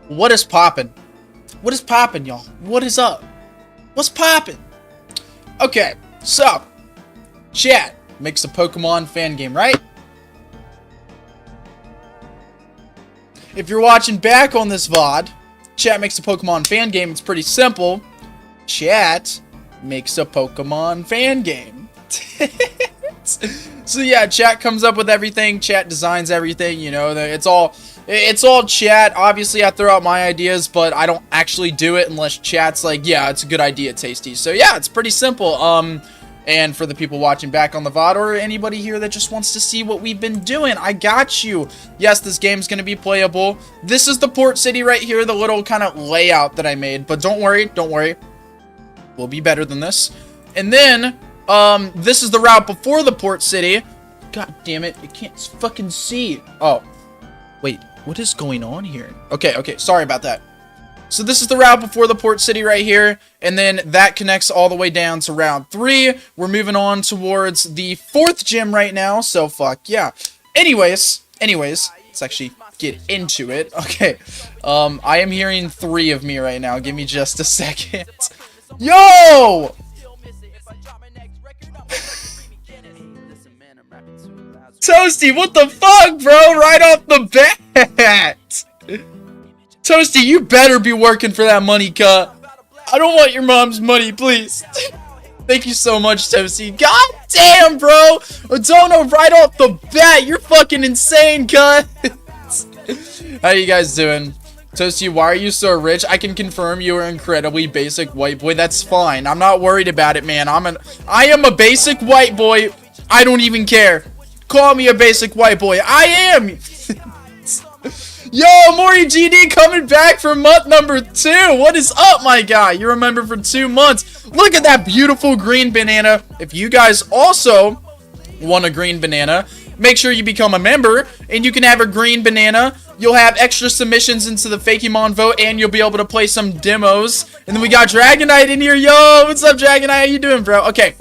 What is poppin'? What is poppin', y'all? What is up? What's poppin'? Okay, so chat makes a Pokemon fan game, right? If you're watching back on this VOD, chat makes a Pokemon fan game. It's pretty simple. Chat makes a Pokemon fan game. So yeah, chat comes up with everything. Chat designs everything. You know, it's all chat. Obviously, I throw out my ideas, but I don't actually do it unless chat's like, yeah, it's a good idea, Tasty. So yeah, it's pretty simple. And for the people watching back on the VOD or anybody here that just wants to see what we've been doing, I got you. Yes, this game's going to be playable. This is the port city right here, the little kind of layout that I made. But don't worry, don't worry. We'll be better than this. And then, this is the route before the port city. God damn it, you can't fucking see. Oh, wait, what is going on here? Okay, sorry about that. So this is the route before the port city right here, and then that connects all the way down to round 3. We're moving on towards the 4th gym right now, so fuck yeah. Anyways, let's actually get into it. Okay, I am hearing 3 of me right now. Give me just a second. Yo! Toasty, what the fuck, bro? Right off the bat! Toasty, you better be working for that money, cut. I don't want your mom's money, please. Thank you so much, Toasty. God damn, bro. Odono right off the bat. You're fucking insane, cut. How you guys doing? Toasty, why are you so rich? I can confirm you are incredibly basic white boy. That's fine. I'm not worried about it, man. I am a basic white boy. I don't even care. Call me a basic white boy. I am. Yo, Mori GD coming back for month number 2. What is up, my guy? You remember for 2 months. Look at that beautiful green banana. If you guys also want a green banana, make sure you become a member, and you can have a green banana. You'll have extra submissions into the Fakemon vote, and you'll be able to play some demos. And then we got Dragonite in here. Yo, what's up, Dragonite? How you doing, bro? Okay.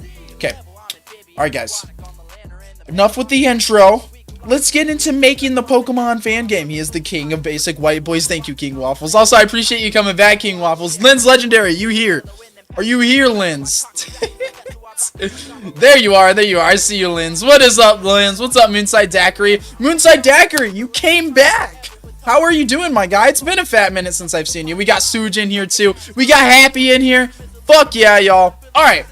All right, guys. Enough with the intro. Let's get into making the Pokemon fan game. He is the king of basic white boys. Thank you, King Waffles. Also, I appreciate you coming back, King Waffles. Lynn's Legendary, you here? Are you here, Lynn's? There you are. I see you, Lynn's. What is up, Lynn's? What's up, Moonside Daiquiri? Moonside Daiquiri, you came back. How are you doing, my guy? It's been a fat minute since I've seen you. We got Suj in here, too. We got Happy in here. Fuck yeah, y'all. All right.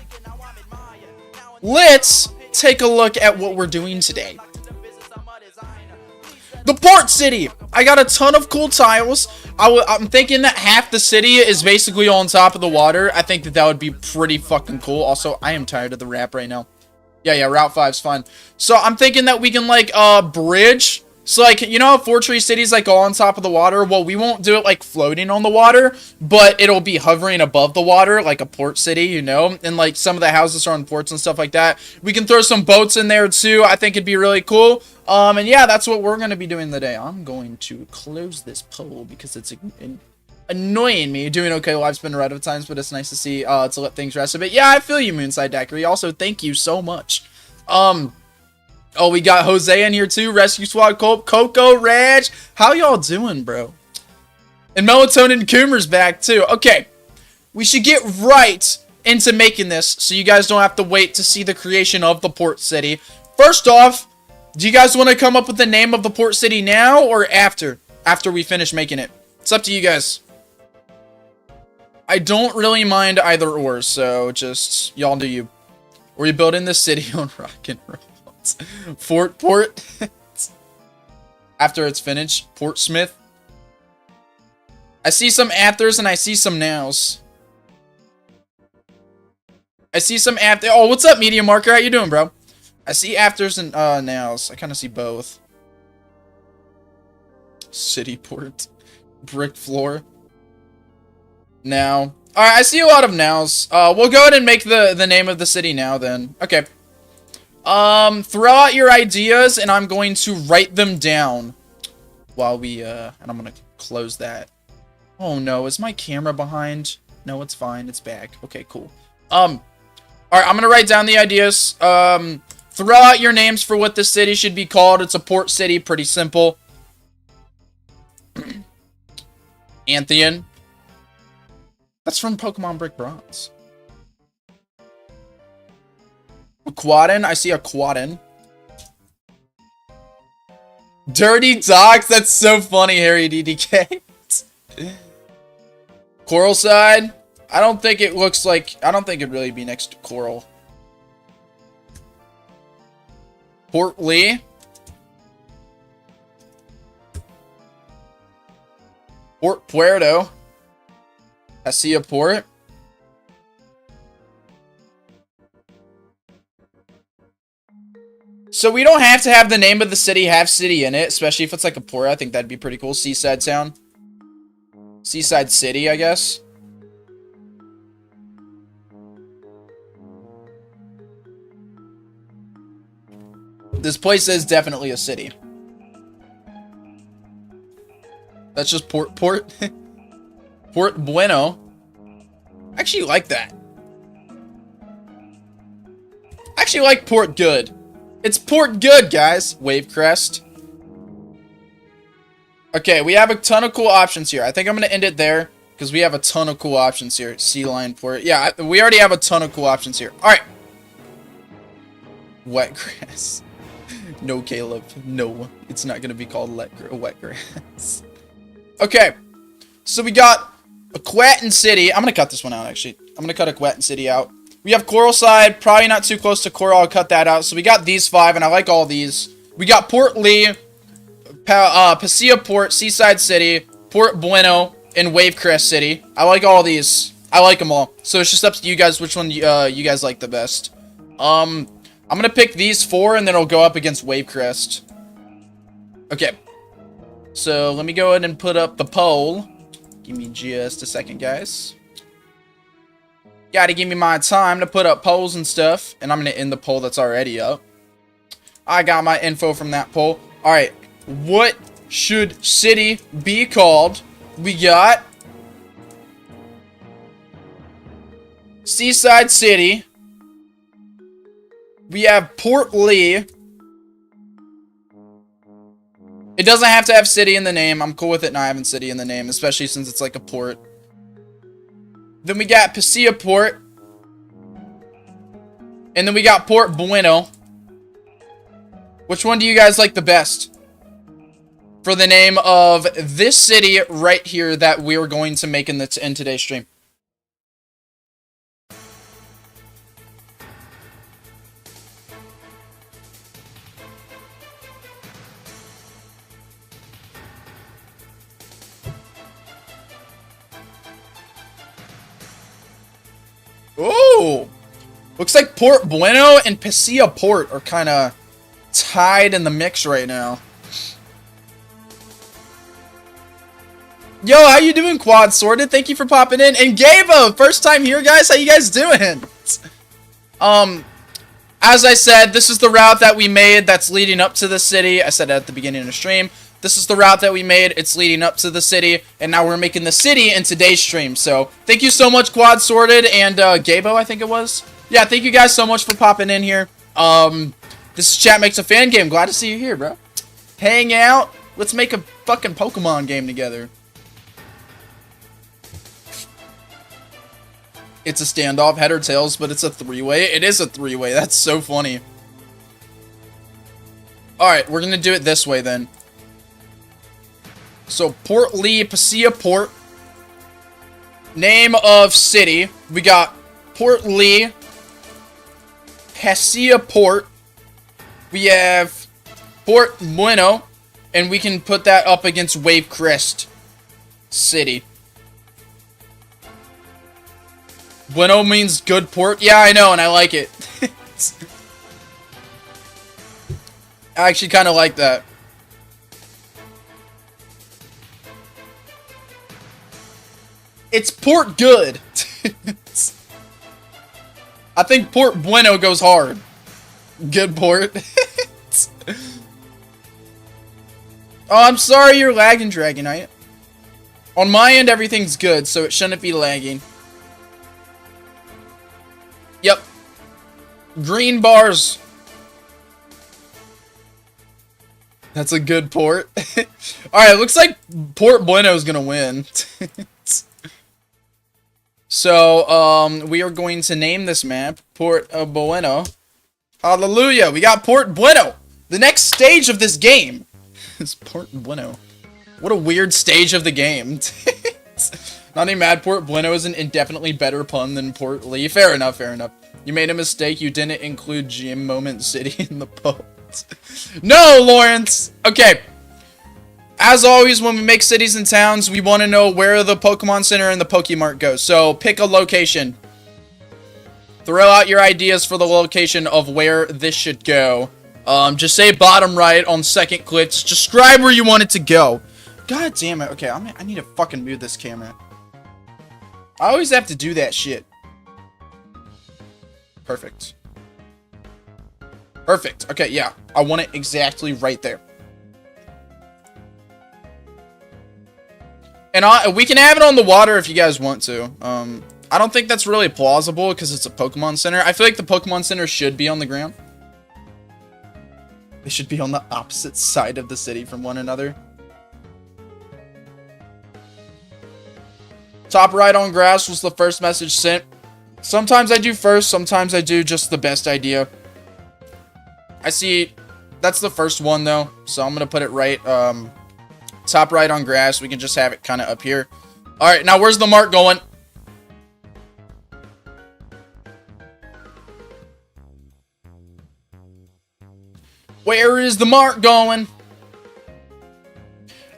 Let's take a look at what we're doing today. The port city. I got a ton of cool tiles. I'm thinking that half the city is basically on top of the water. I think that would be pretty fucking cool. Also, I am tired of the rap right now. Yeah, Route 5's fun. So I'm thinking that we can like bridge. So like, you know how Fortree City's like all on top of the water? Well, we won't do it like floating on the water, but it'll be hovering above the water like a port city, you know? And like some of the houses are on ports and stuff like that. We can throw some boats in there too. I think it'd be really cool. And yeah, that's what we're going to be doing today. I'm going to close this poll because it's annoying me. Doing okay live spin right of times, but it's nice to see to let things rest a bit. Yeah, I feel you, Moonside Daiquiri. Also, thank you so much. Oh, we got Jose in here too. Rescue Squad, Coco, Reg. How y'all doing, bro? And Melatonin Coomer's back too. Okay, we should get right into making this so you guys don't have to wait to see the creation of the port city. First off, do you guys want to come up with the name of the port city now or after we finish making it? It's up to you guys. I don't really mind either or, so just y'all do you. We're building this city on rock and roll. Port. After it's finished, Port Smith. I see some afters and I see some nows. I see some after. Oh, what's up, Media Marker? How you doing, bro? I see afters and nows. I kind of see both. City port. Brick floor. Now. Alright, I see a lot of nows. We'll go ahead and make the name of the city now then. Okay. Throw out your ideas and I'm going to write them down while we, and I'm going to close that. Oh no, is my camera behind? No, it's fine. It's back. Okay, cool. Alright, I'm going to write down the ideas. Throw out your names for what the city should be called. It's a port city. Pretty simple. Anthean. That's from Pokemon Brick Bronze. Quaddin. I see a Quaddin. Dirty Dogs. That's so funny, Harry DDK. Coral Side. I don't think it looks like... I don't think it'd really be next to Coral. Port Lee. Port Puerto. I see a port. So we don't have to have the name of the city have city in it, especially if it's like a port. I think that'd be pretty cool. Seaside Town. Seaside City, I guess. This place is definitely a city. That's just Port Port Bueno. I actually like that. I actually like Port Good. It's Port Good, guys. Wavecrest. Okay, we have a ton of cool options here. I think I'm going to end it there because we have a ton of cool options here. Sea Lion Port. Yeah, we already have a ton of cool options here. All right. Wet grass. No, Caleb. No, it's not going to be called wet grass. Okay, so we got Aquatin City. I'm going to cut this one out, actually. I'm going to cut Aquatin City out. We have Coral Side. Probably not too close to Coral. I'll cut that out. So we got these 5, and I like all these. We got Port Lee, Pasilla Port, Seaside City, Port Bueno, and Wavecrest City. I like all these. I like them all. So it's just up to you guys which one you guys like the best. I'm going to pick these 4, and then it'll go up against Wavecrest. Okay. So let me go ahead and put up the poll. Give me just a second, guys. Gotta give me my time to put up polls and stuff. And I'm going to end the poll that's already up. I got my info from that poll. Alright. What should city be called? We got Seaside City. We have Port Lee. It doesn't have to have city in the name. I'm cool with it not having city in the name, especially since it's like a port. Then we got Pasilla Port. And then we got Port Bueno. Which one do you guys like the best? For the name of this city right here that we're going to make in today's stream. Ooh! Looks like Port Bueno and Pasilla Port are kind of tied in the mix right now. Yo, how you doing, Quad Sorted? Thank you for popping in. And Gabo, first time here, guys. How you guys doing? As I said, this is the route that we made that's leading up to the city. I said it at the beginning of the stream. This is the route that we made. It's leading up to the city. And now we're making the city in today's stream. So, thank you so much, Quad Sorted and Gabo, I think it was. Yeah, thank you guys so much for popping in here. This is Chat Makes a Fan Game. Glad to see you here, bro. Hang out. Let's make a fucking Pokemon game together. It's a standoff, head or tails, but it's a 3-way. It is a 3-way. That's so funny. Alright, we're going to do it this way then. So, Port Lee, Pasilla Port. Name of city. We got Port Lee, Pasilla Port. We have Port Bueno. And we can put that up against Wavecrest City. Bueno means good port. Yeah, I know, and I like it. I actually kind of like that. It's Port Good. I think Port Bueno goes hard. Good port. Oh, I'm sorry you're lagging, Dragonite. On my end, everything's good, so it shouldn't be lagging. Yep. Green bars. That's a good port. Alright, looks like Port Bueno is gonna win. So, we are going to name this map Port Bueno. Hallelujah, we got Port Bueno! The next stage of this game is Port Bueno. What a weird stage of the game. Not even mad, Port Bueno is an indefinitely better pun than Port Lee. Fair enough, fair enough. You made a mistake, you didn't include Gym Moment City in the post. No, Lawrence! Okay. As always, when we make cities and towns, we want to know where the Pokemon Center and the Pokemart go. So, pick a location. Throw out your ideas for the location of where this should go. Just say bottom right on second click. Just describe where you want it to go. God damn it. Okay, I need to fucking move this camera. I always have to do that shit. Perfect. Perfect. Okay, yeah. I want it exactly right there. And we can have it on the water if you guys want to. I don't think that's really plausible because it's a Pokemon Center. I feel like the Pokemon Center should be on the ground. They should be on the opposite side of the city from one another. Top right on grass was the first message sent. Sometimes I do first, sometimes I do just the best idea. I see, that's the first one though, so I'm gonna put it right, top right on grass. We can just have it kind of up here. Alright, now where's the mark going? Where is the mark going?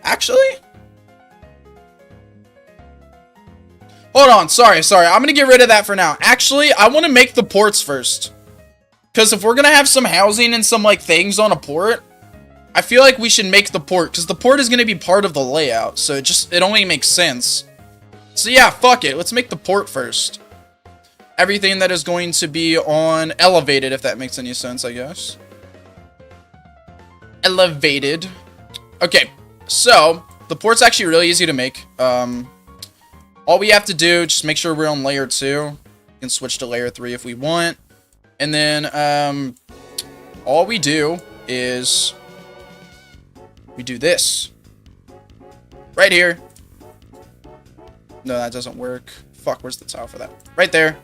Actually? Hold on, sorry. I'm gonna get rid of that for now. Actually, I want to make the ports first. Because if we're gonna have some housing and some, like, things on a port, I feel like we should make the port. Because the port is gonna be part of the layout. So it only makes sense. So yeah, fuck it. Let's make the port first. Everything that is going to be on elevated, if that makes any sense, I guess. Elevated. Okay, so the port's actually really easy to make. All we have to do, just make sure we're on layer 2. We can switch to layer 3 if we want. And then, all we do is we do this. Right here. No, that doesn't work. Fuck, where's the tile for that? Right there.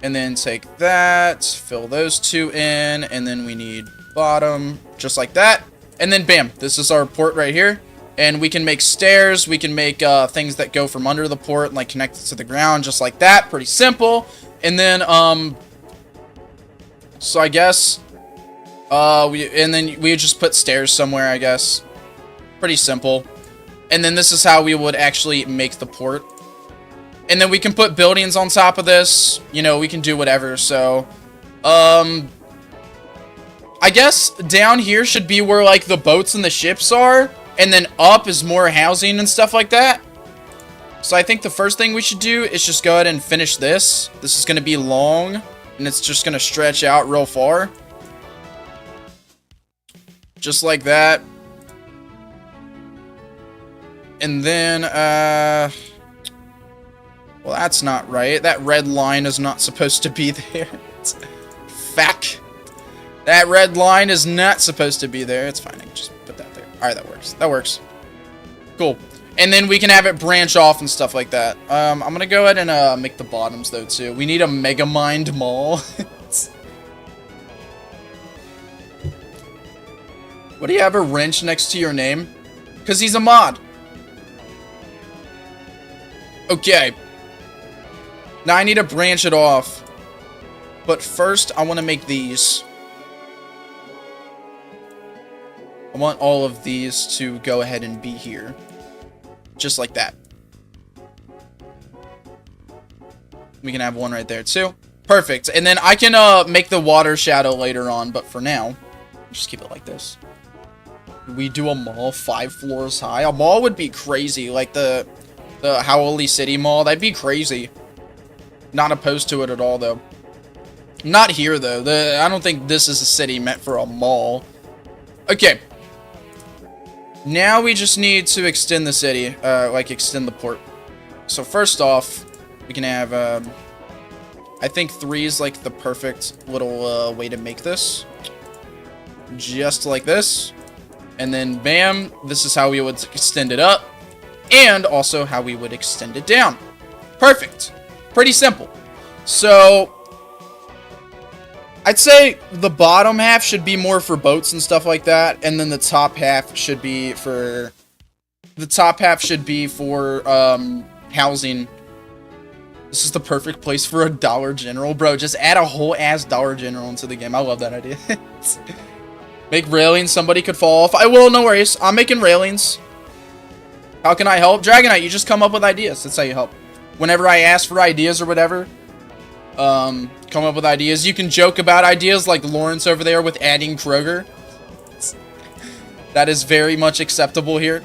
And then take that, fill those two in, and then we need bottom, just like that. And then bam, this is our port right here. And we can make stairs, we can make things that go from under the port and like connect it to the ground, just like that. Pretty simple. And then, so I guess, we just put stairs somewhere, I guess. Pretty simple. And then this is how we would actually make the port. And then we can put buildings on top of this. You know, we can do whatever. So, I guess down here should be where, like, the boats and the ships are. And then up is more housing and stuff like that. So I think the first thing we should do is just go ahead and finish this. This is going to be long. And it's just going to stretch out real far. Just like that. And then, well, that's not right. That red line is not supposed to be there. Fuck. That red line is not supposed to be there. It's fine. I can just put that there. Alright, that works. That works. Cool. And then we can have it branch off and stuff like that. I'm going to go ahead and make the bottoms, though, too. We need a Megamind Mall. What, do you have a wrench next to your name? Because he's a mod. Okay. Now I need to branch it off. But first, I want to make these. I want all of these to go ahead and be here. Just like that. We can have one right there, too. Perfect. And then I can make the water shadow later on. But for now, just keep it like this. We do a mall 5 floors high. A mall would be crazy. Like the Howley City Mall. That'd be crazy. Not opposed to it at all, though. Not here, though. I don't think this is a city meant for a mall. Okay. Now we just need to extend the city. Like, extend the port. So, first off, we can have, I think 3 is, like, the perfect little way to make this. just like this. And then bam, this is how we would extend it up. And also how we would extend it down. Perfect. Pretty simple. So I'd say the bottom half should be more for boats and stuff like that, and then the top half should be for housing. This is the perfect place for a Dollar General, bro. Just add a whole ass Dollar General into the game. I love that idea. Make railings. Somebody could fall off. I will. No worries. I'm making railings. How can I help? Dragonite, you just come up with ideas. That's how you help. Whenever I ask for ideas or whatever, come up with ideas. You can joke about ideas like Lawrence over there with adding Kroger. That is very much acceptable here.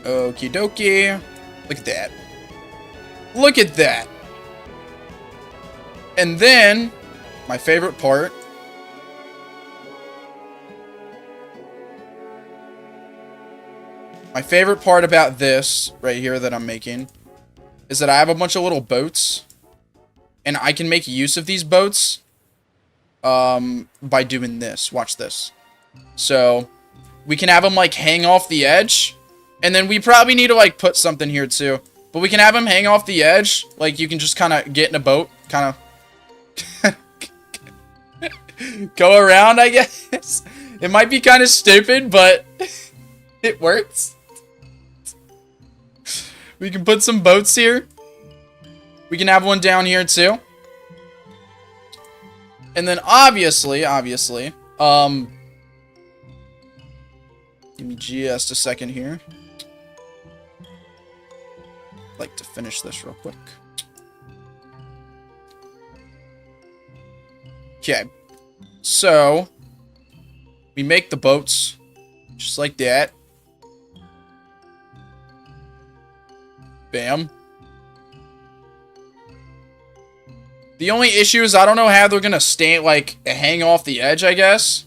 Okie dokie. Look at that. Look at that. And then, my favorite part. My favorite part about this right here that I'm making is that I have a bunch of little boats, and I can make use of these boats by doing this. Watch this. So we can have them like hang off the edge, and then we probably need to like put something here too, but we can have them hang off the edge. Like you can just kind of get in a boat, kind of go around, I guess. It might be kind of stupid, but it works. We can put some boats here. We can have one down here too. And then obviously, give me just a second here. I'd like to finish this real quick. Okay. So, we make the boats just like that. Bam. The only issue is I don't know how they're gonna stay, like, hang off the edge, I guess.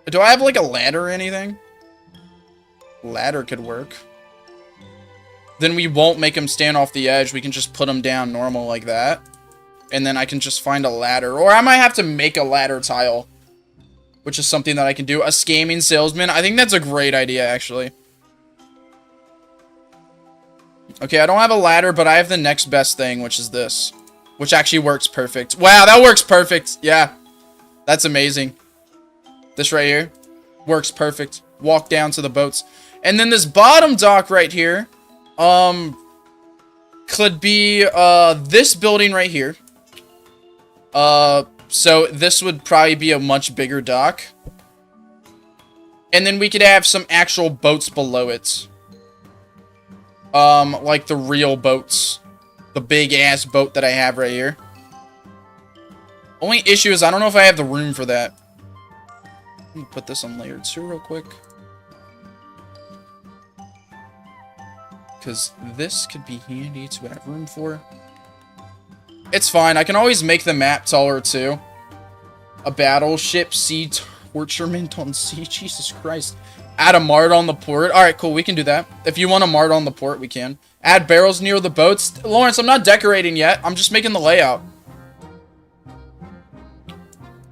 Do I have, like, a ladder or anything? Ladder could work. Then we won't make them stand off the edge. We can just put them down normal like that. And then I can just find a ladder. Or I might have to make a ladder tile, which is something that I can do. A scamming salesman. I think that's a great idea, actually. Okay, I don't have a ladder, but I have the next best thing, which is this. Which actually works perfect. Wow, that works perfect. Yeah. That's amazing. This right here works perfect. Walk down to the boats. And then this bottom dock right here, could be, this building right here. So this would probably be a much bigger dock. And then we could have some actual boats below it. Like the real boats. The big ass boat that I have right here. Only issue is I don't know if I have the room for that. Let me put this on layer 2 real quick. Because this could be handy to have room for. It's fine. I can always make the map taller too. A battleship sea torturement on sea. Jesus Christ. Add a mart on the port. Alright, cool. We can do that. If you want a mart on the port, we can. Add barrels near the boats. Lawrence, I'm not decorating yet. I'm just making the layout.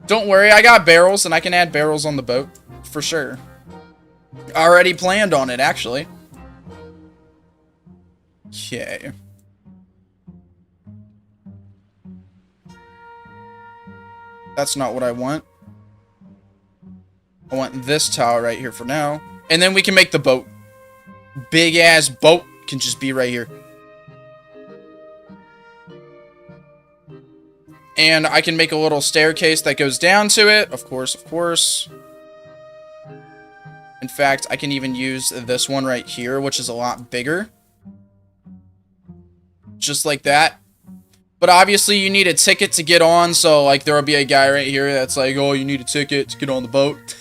Don't worry. I got barrels, and I can add barrels on the boat. For sure. Already planned on it, actually. Okay. That's not what I want. I want this tower right here for now. And then we can make the boat. Big ass boat can just be right here. And I can make a little staircase that goes down to it. Of course, of course. In fact, I can even use this one right here, which is a lot bigger. Just like that. But obviously you need a ticket to get on, so like there will be a guy right here that's like, oh, you need a ticket to get on the boat.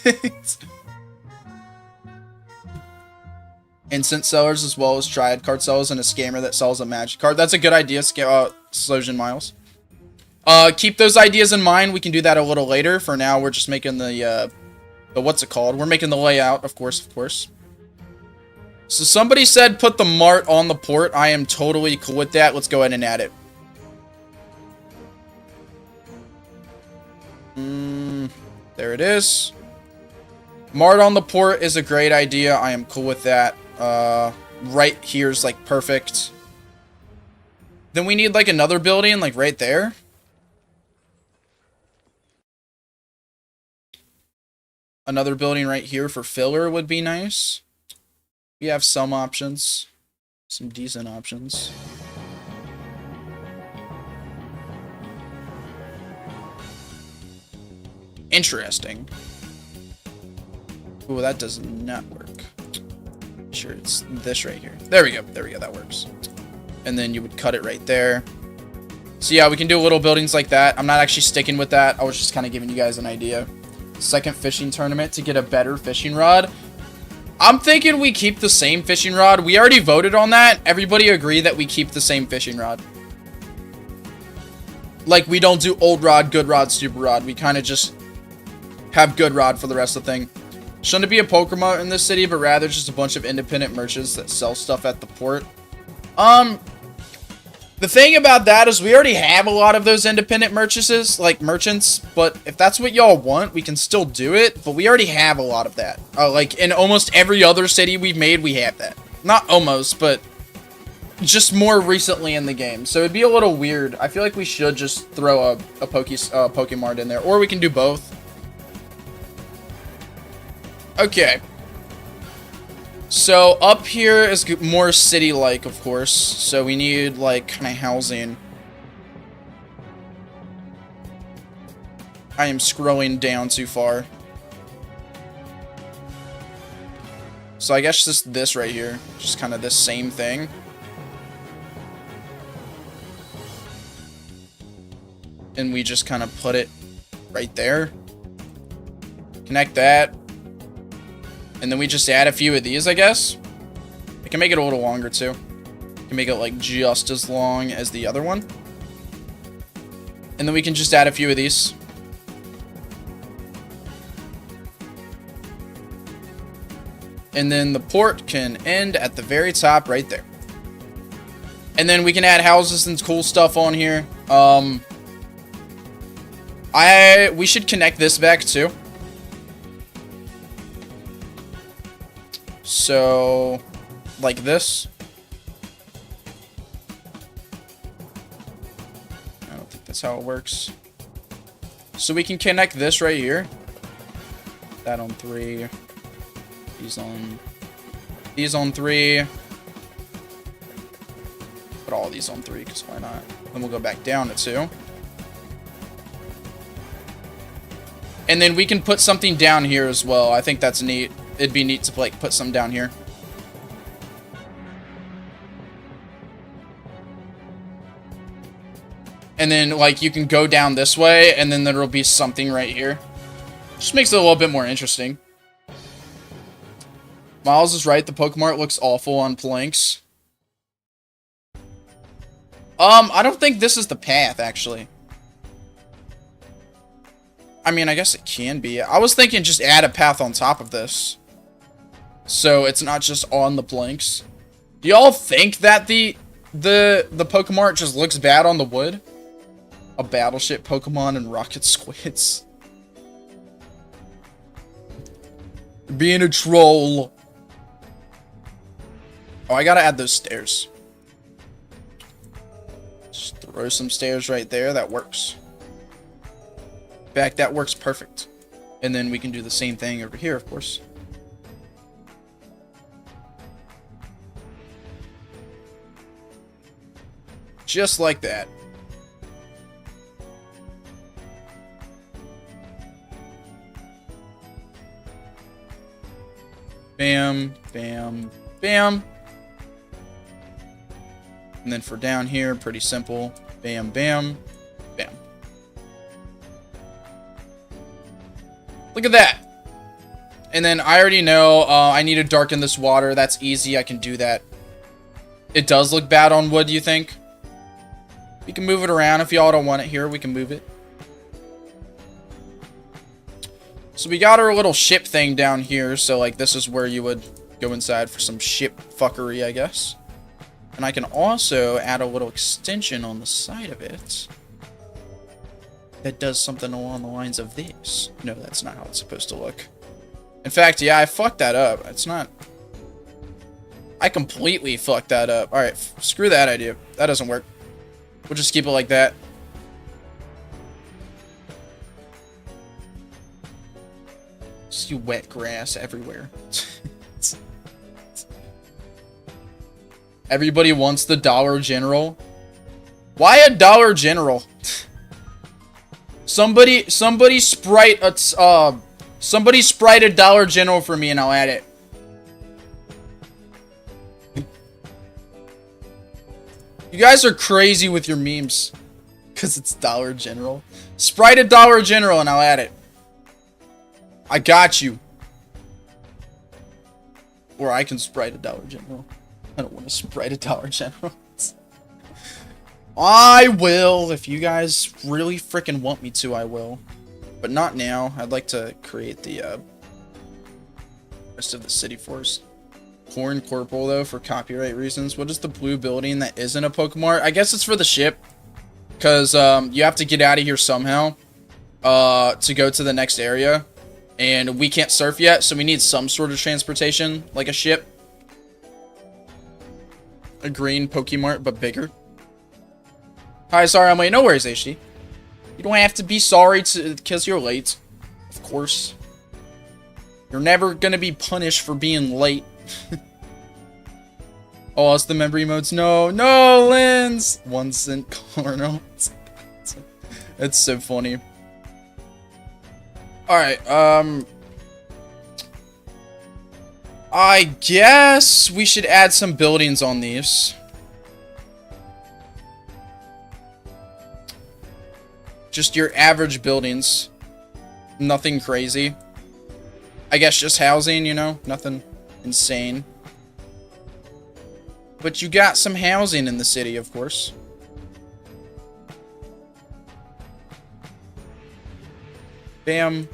Instant sellers as well as triad card sellers and a scammer that sells a magic card. That's a good idea, Slojan Miles. Keep those ideas in mind. We can do that a little later. For now, we're just making the what's it called? We're making the layout, of course, of course. So somebody said put the mart on the port. I am totally cool with that. Let's go ahead and add it. There it is. Mart on the port is a great idea. I am cool with that. Right here's like perfect. Then we need like another building like right there. Another building right here for filler would be nice. We have some options. Some decent options. Interesting. Ooh, that does not work. Sure, it's this right here. There we go. There we go. That works. And then you would cut it right there. So yeah, we can do little buildings like that. I'm not actually sticking with that. I was just kind of giving you guys an idea. Second fishing tournament to get a better fishing rod. I'm thinking we keep the same fishing rod. We already voted on that. Everybody agree that we keep the same fishing rod. Like, we don't do old rod, good rod, super rod. We kind of just have good rod for the rest of the thing. Shouldn't be a Pokemon in this city, but rather just a bunch of independent merchants that sell stuff at the port. The thing about that is we already have a lot of those independent merchants, but if that's what y'all want, we can still do it, but we already have a lot of that. Like, in almost every other city we've made, we have that. Not almost, but just more recently in the game. So it'd be a little weird. I feel like we should just throw a Pokemart in there, or we can do both. Okay. So, up here is more city-like, of course. So, we need, like, kind of housing. I am scrolling down too far. So, I guess just this right here. Just kind of this same thing. And we just kind of put it right there. Connect that. And then we just add a few of these, I guess. I can make it a little longer, too. I can make it, like, just as long as the other one. And then we can just add a few of these. And then the port can end at the very top right there. And then we can add houses and cool stuff on here. We should connect this back, too. So, like this. I don't think that's how it works. So we can connect this right here. That on 3. These on 3. Put all these on 3, because why not? Then we'll go back down to 2. And then we can put something down here as well. I think that's neat. It'd be neat to, like, put some down here. And then, like, you can go down this way, and then there'll be something right here. Just makes it a little bit more interesting. Miles is right. The Pokemart looks awful on planks. I don't think this is the path, actually. I mean, I guess it can be. I was thinking just add a path on top of this. So it's not just on the planks. Do y'all think that the Pokemart just looks bad on the wood? A battleship Pokemon and rocket squids. Being a troll. Oh, I gotta add those stairs. Just throw some stairs right there. That works. In fact, that works perfect. And then we can do the same thing over here, of course. Just like that. Bam, bam, bam. And then for down here, pretty simple. Bam, bam, bam. Look at that. And then I already know I need to darken this water. That's easy. I can do that. It does look bad on wood, you think? We can move it around. If y'all don't want it here, we can move it. So we got our little ship thing down here. So, like, this is where you would go inside for some ship fuckery, I guess. And I can also add a little extension on the side of it. that does something along the lines of this. No, that's not how it's supposed to look. In fact, yeah, I fucked that up. It's not... I completely fucked that up. Alright, screw that idea. That doesn't work. We'll just keep it like that. See wet grass everywhere. Everybody wants the Dollar General. Why a Dollar General? Somebody sprite a Dollar General for me and I'll add it. You guys are crazy with your memes. Because it's Dollar General. Sprite a Dollar General and I'll add it. I got you. Or I can sprite a Dollar General. I don't want to sprite a Dollar General. I will. If you guys really freaking want me to, I will. But not now. I'd like to create the rest of the city first. Corn Corporal, though, for copyright reasons. What is the blue building that isn't a Pokemart? I guess it's for the ship. Because you have to get out of here somehow to go to the next area. And we can't surf yet, so we need some sort of transportation, like a ship. A green Pokemart, but bigger. Hi, sorry I'm late. No worries, HD. You don't have to be sorry because you're late. Of course. You're never gonna be punished for being late. Oh, it's the memory modes. No, no, Lens! 1 cent corner. It's so funny. Alright, I guess we should add some buildings on these. Just your average buildings. Nothing crazy. I guess just housing, you know? Nothing insane. But you got some housing in the city, of course. Bam.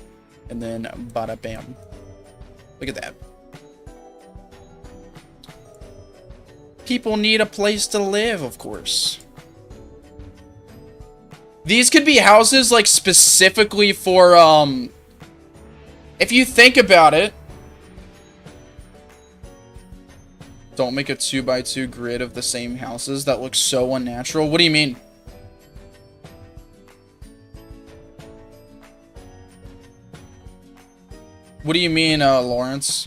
And then bada bam. Look at that. People need a place to live, of course. These could be houses, like, specifically for, if you think about it. Don't make a 2x2 grid of the same houses. That looks so unnatural. What do you mean? What do you mean, Lawrence?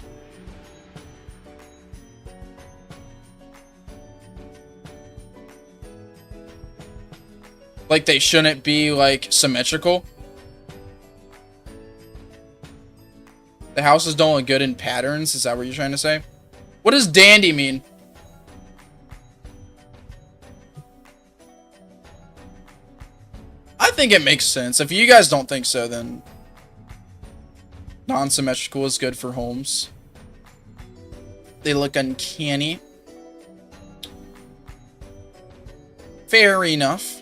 Like they shouldn't be, like, symmetrical? The houses don't look good in patterns? Is that what you're trying to say? What does dandy mean? I think it makes sense. If you guys don't think so, then non-symmetrical is good for homes. They look uncanny. Fair enough.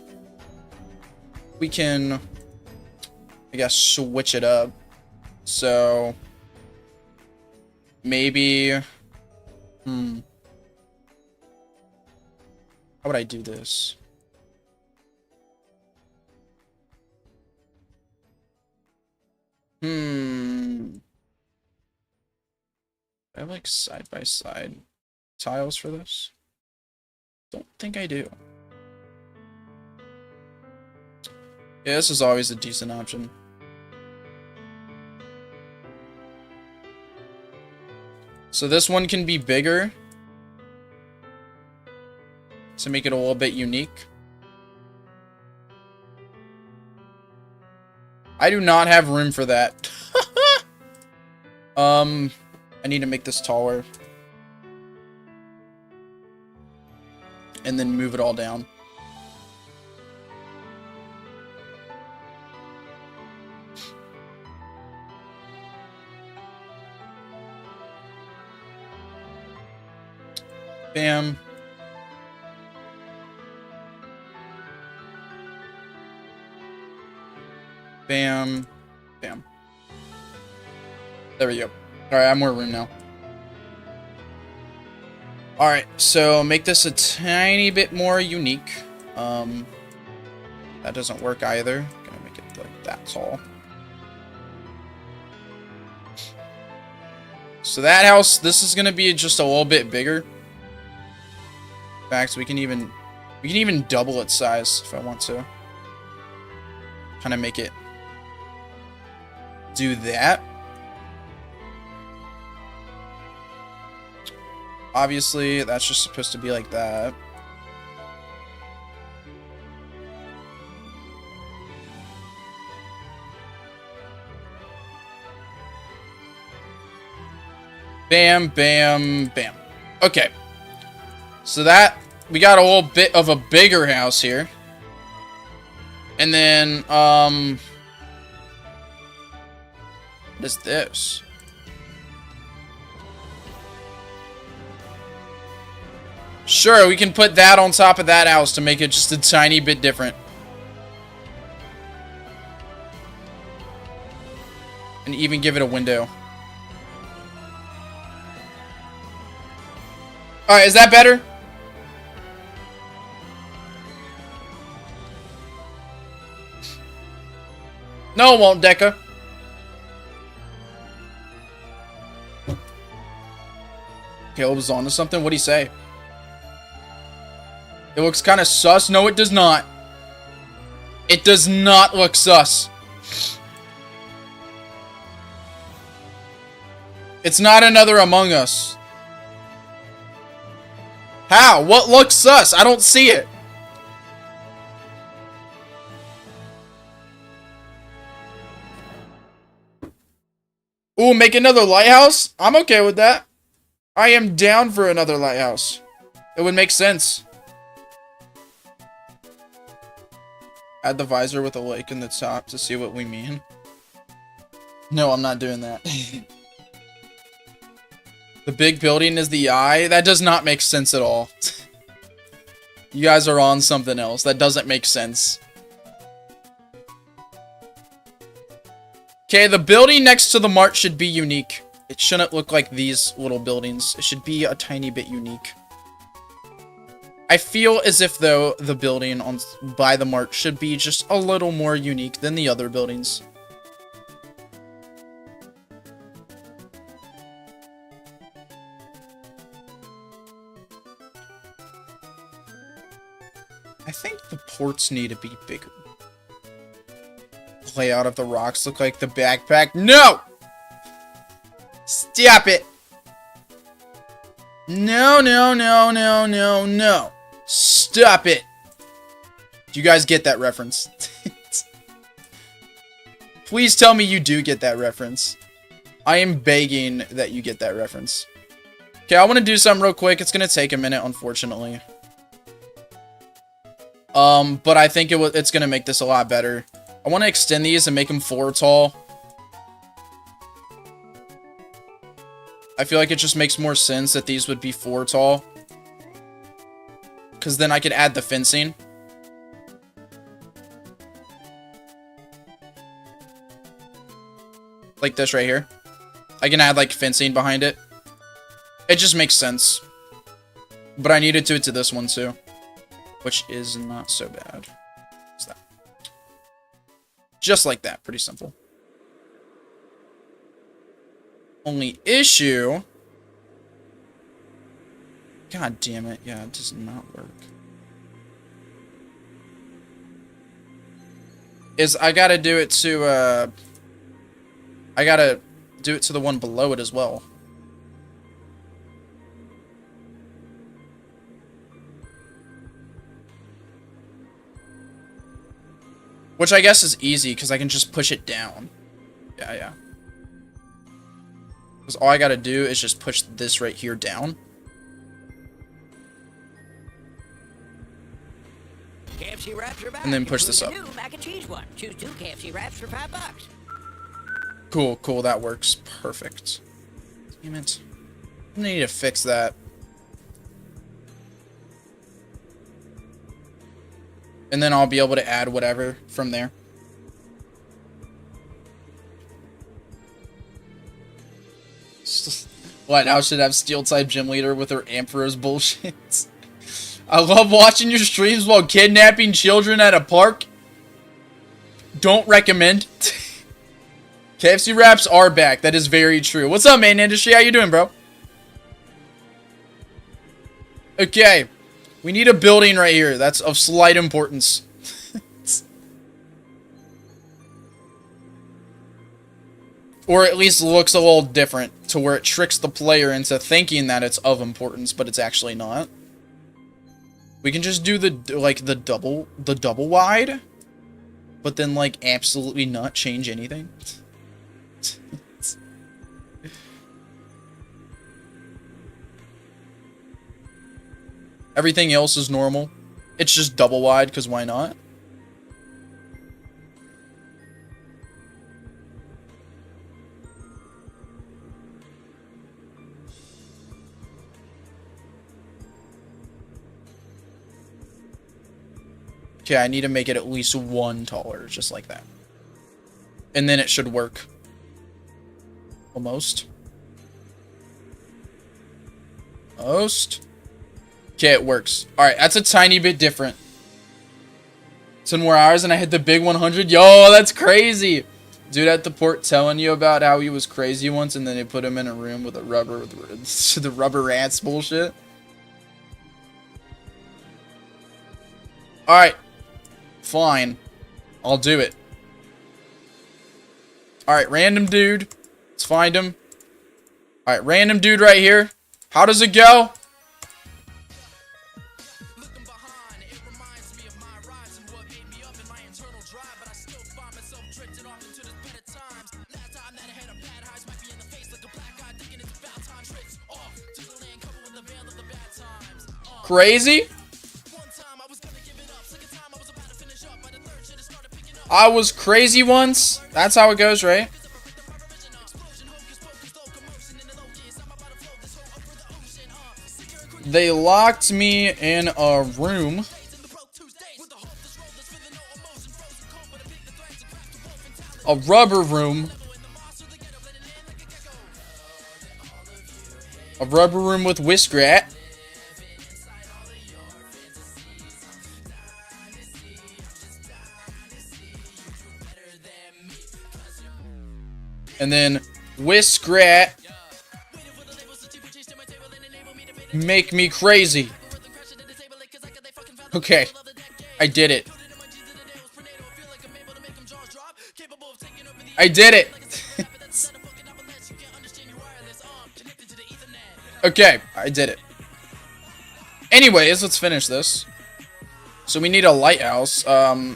We can, I guess, switch it up. So, maybe, how would I do this? I have, like, side-by-side tiles for this? Don't think I do. Yeah, this is always a decent option. So this one can be bigger to make it a little bit unique. I do not have room for that. I need to make this taller. And then move it all down. Bam. Bam. Bam. There we go. Alright, I have more room now. Alright, so make this a tiny bit more unique. That doesn't work either. Gonna make it like that tall. So that house, this is gonna be just a little bit bigger. In fact, we can even double its size if I want to. Kind of make it do that. Obviously, that's just supposed to be like that. Bam, bam, bam. Okay. So that, we got a little bit of a bigger house here. And then, what is this? Sure, we can put that on top of that house to make it just a tiny bit different. And even give it a window. Alright, is that better? No, it won't, Deca. Caleb's on to something? What'd he say? It looks kind of sus. No, it does not. It does not look sus. It's not another Among Us. How? What looks sus? I don't see it. Ooh, make another lighthouse? I'm okay with that. I am down for another lighthouse. It would make sense. Add the visor with a lake in the top to see what we mean. No, I'm not doing that. The big building is the eye? That does not make sense at all. You guys are on something else. That doesn't make sense. Okay, the building next to the mart should be unique. It shouldn't look like these little buildings. It should be a tiny bit unique. I feel as if, though, the building by the mart should be just a little more unique than the other buildings. I think the ports need to be bigger. Layout of the rocks look like the backpack. No! Stop it! No, no, no, no, no, no. Stop it! Do you guys get that reference? Please tell me you do get that reference. I am begging that you get that reference. Okay, I want to do something real quick. It's going to take a minute, unfortunately. But I think it's going to make this a lot better. I want to extend these and make them 4 tall. I feel like it just makes more sense that these would be 4 tall. Because then I could add the fencing. Like this right here. I can add like fencing behind it. It just makes sense. But I need to do it to this one too. Which is not so bad. What's that? Just like that. Pretty simple. Only issue... God damn it. Yeah, it does not work. Is I gotta do it to, I gotta do it to the one below it as well. Which I guess is easy, because I can just push it down. Yeah, yeah. Because all I gotta do is just push this right here down. KFC wraps are back. And then push this up. New mac and cheese one. Choose 2 KFC wraps for $5. Cool, cool, that works. Perfect. Damn it. I need to fix that. And then I'll be able to add whatever from there. What, now should have Steel type gym leader with her Ampharos bullshit? I love watching your streams while kidnapping children at a park. Don't recommend. KFC wraps are back. That is very true. What's up, main industry? How you doing, bro? Okay. We need a building right here. That's of slight importance. Or at least looks a little different to where it tricks the player into thinking that it's of importance, but it's actually not. We can just do the double wide, but then like absolutely not change anything. Everything else is normal. It's just double wide because why not? Okay, I need to make it at least one taller, just like that. And then it should work. Almost. Almost. Okay, it works. Alright, that's a tiny bit different. 10 more hours and I hit the big 100. Yo, that's crazy. Dude at the port telling you about how he was crazy once and then they put him in a room with a rubber, the rubber rats bullshit. Alright. Fine. I'll do it. Alright, random dude. Let's find him. Alright, random dude right here. How does it go? Crazy? I was crazy once. That's how it goes, right? They locked me in a room. A rubber room. A rubber room with Whiskrat. And then Whiskrat make me crazy. Okay, I did it. I did it. Okay, I did it. Anyways, let's finish this. So we need a lighthouse. I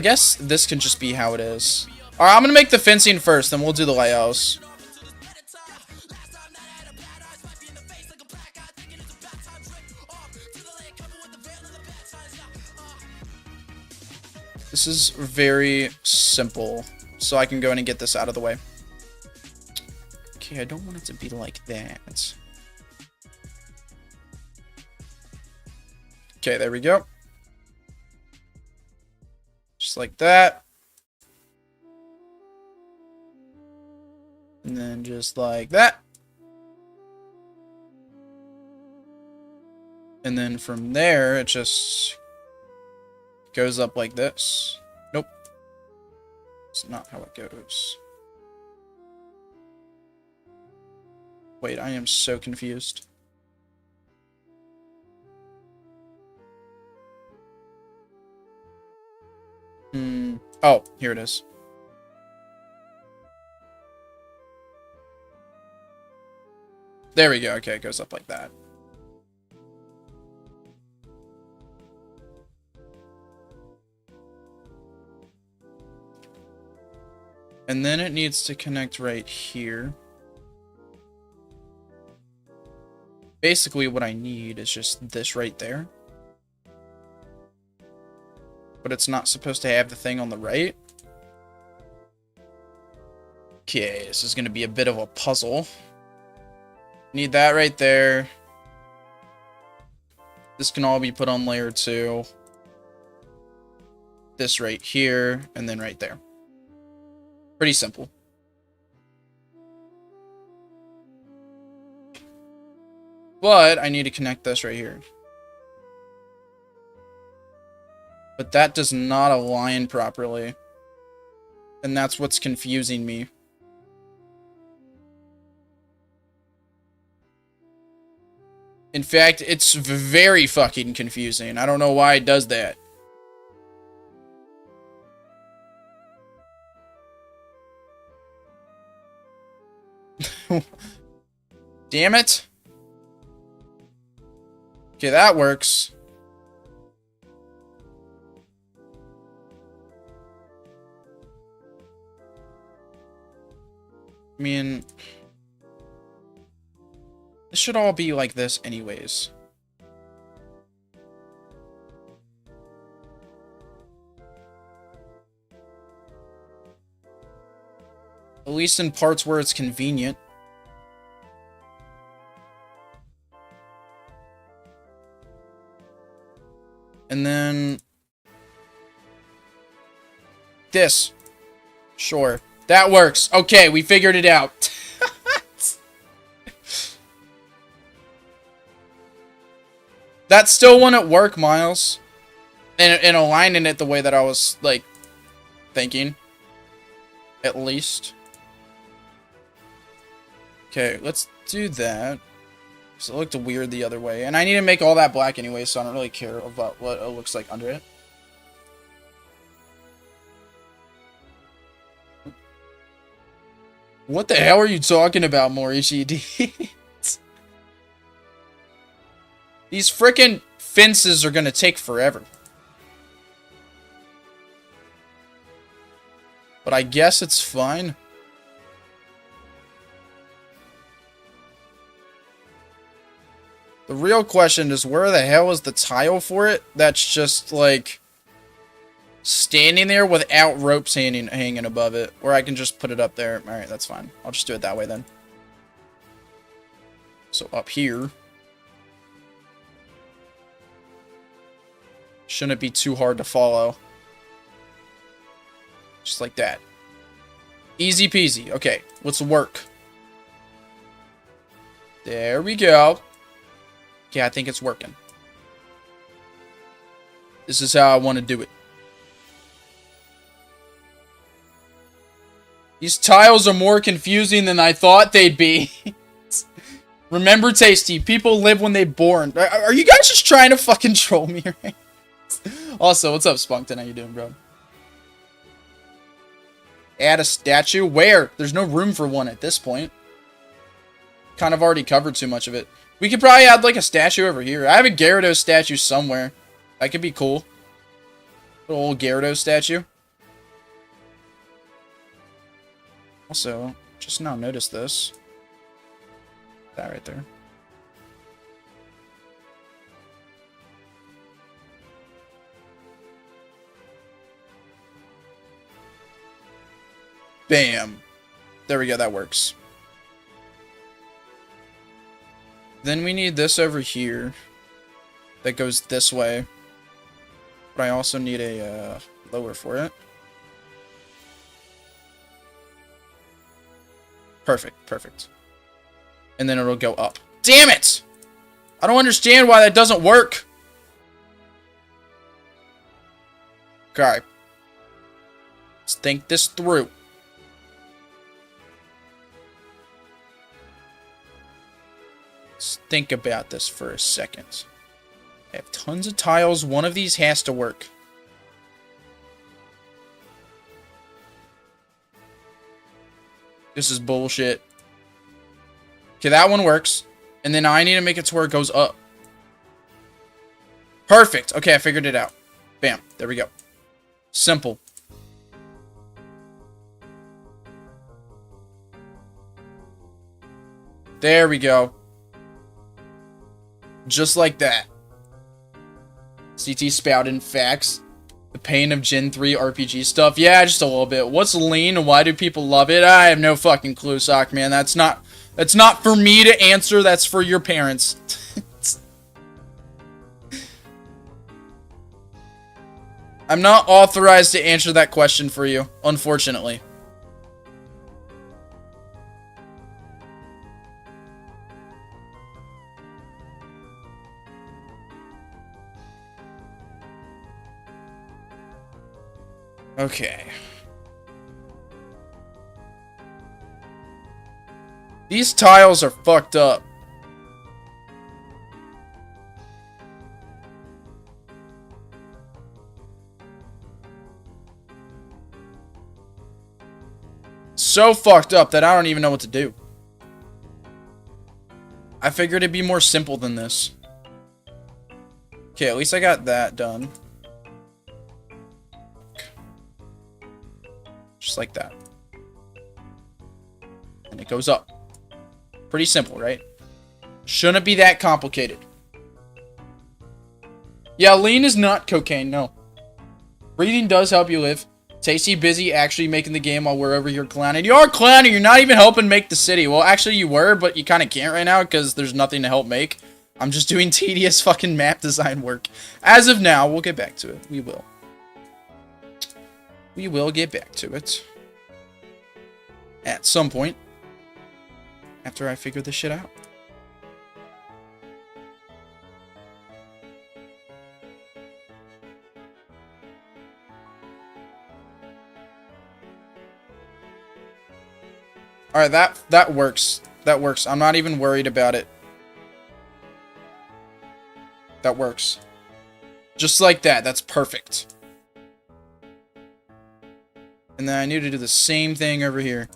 guess this can just be how it is. Alright, I'm gonna make the fencing first, then we'll do the lighthouse. This is very simple, so I can go in and get this out of the way. Okay, I don't want it to be like that. Okay, there we go. Just like that. And then just like that. And then from there, it just goes up like this. Nope. It's not how it goes. Wait, I am so confused. Oh, here it is. There we go. Okay, it goes up like that. And then it needs to connect right here. Basically, what I need is just this right there. But it's not supposed to have the thing on the right. Okay, this is going to be a bit of a puzzle. Need that right there. This can all be put on layer 2. This right here, and then right there. Pretty simple. But I need to connect this right here. But that does not align properly. And that's what's confusing me. In fact, it's very fucking confusing. I don't know why it does that. Damn it. Okay, that works. I mean, this should all be like this anyways. At least in parts where it's convenient. And then this. Sure. That works. Okay, we figured it out. That still wouldn't work, Miles. And aligning it the way that I was, like, thinking. At least. Okay, let's do that. Because it looked weird the other way. And I need to make all that black anyway, so I don't really care about what it looks like under it. What the hell are you talking about, Morishi? These frickin' fences are gonna take forever. But I guess it's fine. The real question is, where the hell is the tile for it? That's just, like, standing there without ropes hanging above it. Or I can just put it up there. Alright, that's fine. I'll just do it that way then. So up here. Shouldn't be too hard to follow. Just like that. Easy peasy. Okay, let's work. There we go. Okay, I think it's working. This is how I want to do it. These tiles are more confusing than I thought they'd be. Remember, Tasty, people live when they're born. Are you guys just trying to fucking troll me, right? Also, what's up, Spunkton? How you doing, bro? Add a statue? Where? There's no room for one at this point. Kind of already covered too much of it. We could probably add, like, a statue over here. I have a Gyarados statue somewhere. That could be cool. Little old Gyarados statue. Also, just now noticed this. That right there. Bam. There we go, that works. Then we need this over here. That goes this way. But I also need a lower for it. Perfect, perfect. And then it'll go up. Damn it! I don't understand why that doesn't work. Okay. Let's think this through. Let's think about this for a second. I have tons of tiles. One of these has to work. This is bullshit. Okay, that one works. And then I need to make it to where it goes up. Perfect. Okay, I figured it out. Bam. There we go. Simple. There we go. Just like that. CT spouting facts. The pain of Gen 3 RPG stuff. Yeah, just a little bit. What's lean and why do people love it? I have no fucking clue, Sockman. That's not for me to answer. That's for your parents. I'm not authorized to answer that question for you, unfortunately. Okay. These tiles are fucked up. So fucked up that I don't even know what to do. I figured it'd be more simple than this. Okay, at least I got that done. Just like that. And it goes up. Pretty simple, right? Shouldn't be that complicated. Yeah, lean is not cocaine, no. Breathing does help you live. Tasty busy actually making the game while we're over here clowning. You are clowning, you're not even helping make the city. Well, actually you were, but you kind of can't right now because there's nothing to help make. I'm just doing tedious fucking map design work. As of now, we'll get back to it. We will. We will get back to it. At some point. After I figure this shit out. Alright, that works. That works. I'm not even worried about it. That works. Just like that. That's perfect. And then I need to do the same thing over here.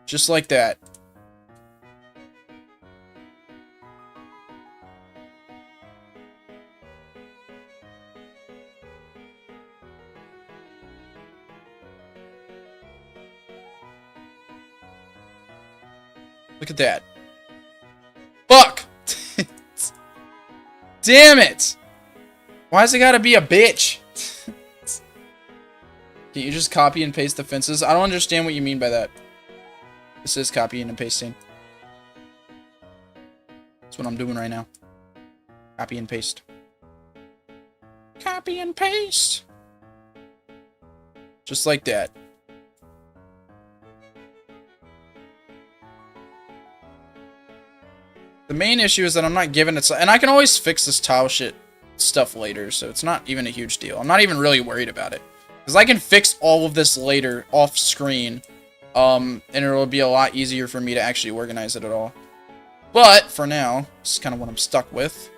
Just like that. Look at that. Fuck! Damn it! Why's it gotta be a bitch? Can you just copy and paste the fences? I don't understand what you mean by that. This is copying and pasting. That's what I'm doing right now. Copy and paste. Copy and paste! Just like that. The main issue is that I'm not giving it... And I can always fix this tile shit stuff later, so it's not even a huge deal. I'm not even really worried about it. Because I can fix all of this later, off screen. And it'll be a lot easier for me to actually organize it at all. But, for now, this is kind of what I'm stuck with.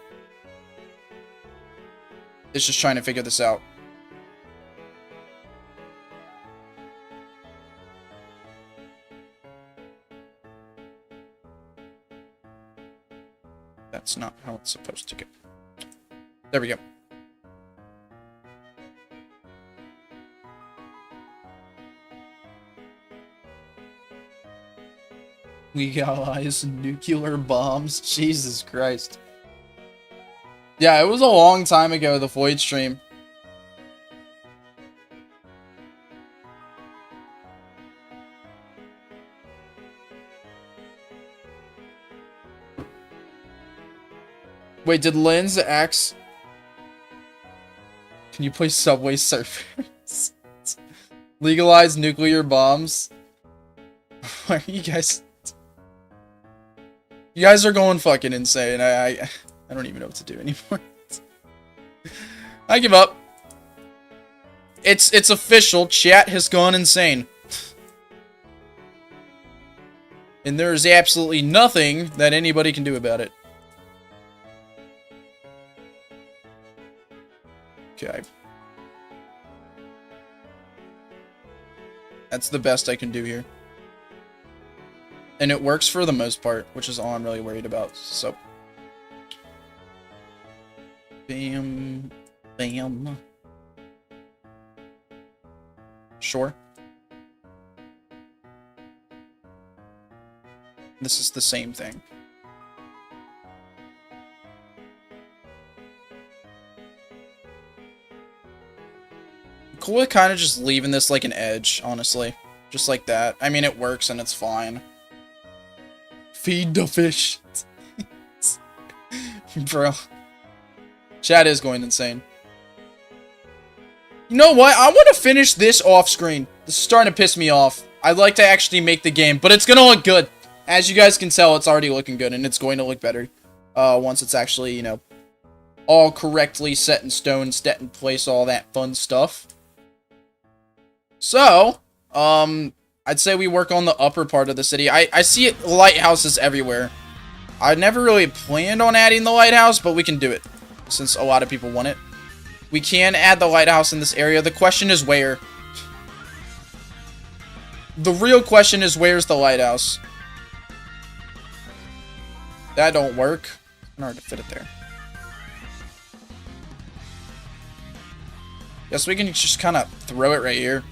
It's just trying to figure this out. That's not how it's supposed to go. There we go. Legalize nuclear bombs. Jesus Christ. Yeah, it was a long time ago, the Void stream. Wait, did Lynn's X... Can you play Subway Surfers? Legalize nuclear bombs? Why are you guys... You guys are going fucking insane. I don't even know what to do anymore. I give up. It's official. Chat has gone insane. And there's absolutely nothing that anybody can do about it. Okay. That's the best I can do here. And it works for the most part, which is all I'm really worried about, so. Bam. Bam. Sure. This is the same thing. Cool with kind of just leaving this like an edge, honestly. Just like that. I mean, it works and it's fine. Feed the fish. Bro. Chat is going insane. You know what? I want to finish this off screen. This is starting to piss me off. I'd like to actually make the game, but it's going to look good. As you guys can tell, it's already looking good, and it's going to look better. Once it's actually, you know, all correctly set in stone, set in place, all that fun stuff. So, I'd say we work on the upper part of the city. I see lighthouses everywhere. I never really planned on adding the lighthouse, but we can do it since a lot of people want it. We can add the lighthouse in this area. The question is where. The real question is where's the lighthouse? That don't work. It's hard to fit it there. Guess we can just kind of throw it right here.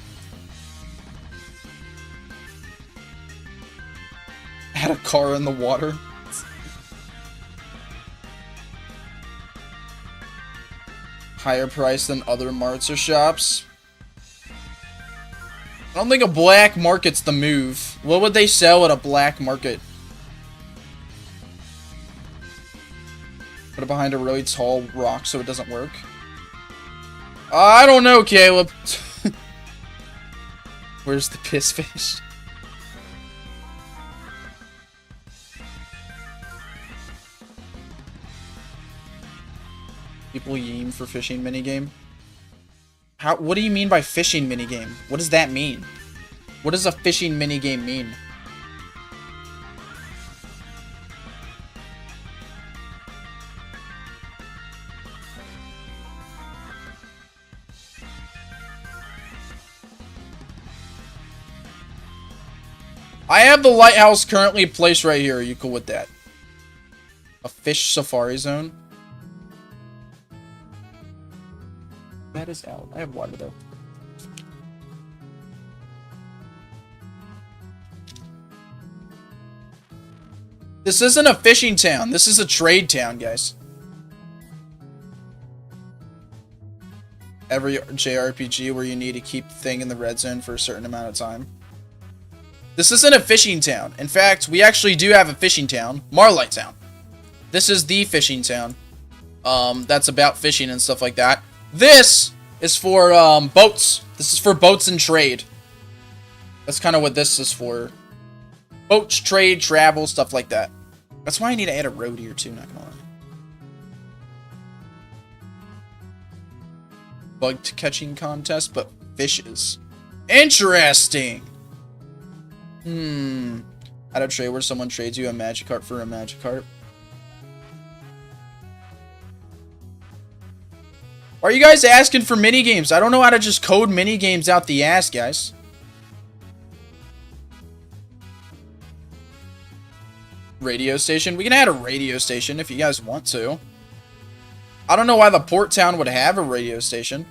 Add a car in the water. Higher price than other marts or shops. I don't think a black market's the move. What would they sell at a black market? Put it behind a really tall rock so it doesn't work. I don't know, Caleb. Where's the piss fish? People yeem for fishing minigame. What do you mean by fishing minigame? What does that mean? What does a fishing minigame mean? I have the lighthouse currently placed right here. Are you cool with that? A fish safari zone? That is out. I have water though. This isn't a fishing town. This is a trade town, guys. Every JRPG where you need to keep the thing in the red zone for a certain amount of time. This isn't a fishing town. In fact, we actually do have a fishing town. Marlight Town. This is the fishing town. That's about fishing and stuff like that. This is for boats. This is for boats and trade. That's kind of what this is for. Boats, trade, travel, stuff like that. That's why I need to add a road here too, not gonna lie. Bug catching contest, but fishes. Interesting! At a trade where someone trades you a Magikarp for a Magikarp. Why are you guys asking for minigames? I don't know how to just code minigames out the ass, guys. Radio station? We can add a radio station if you guys want to. I don't know why the port town would have a radio station.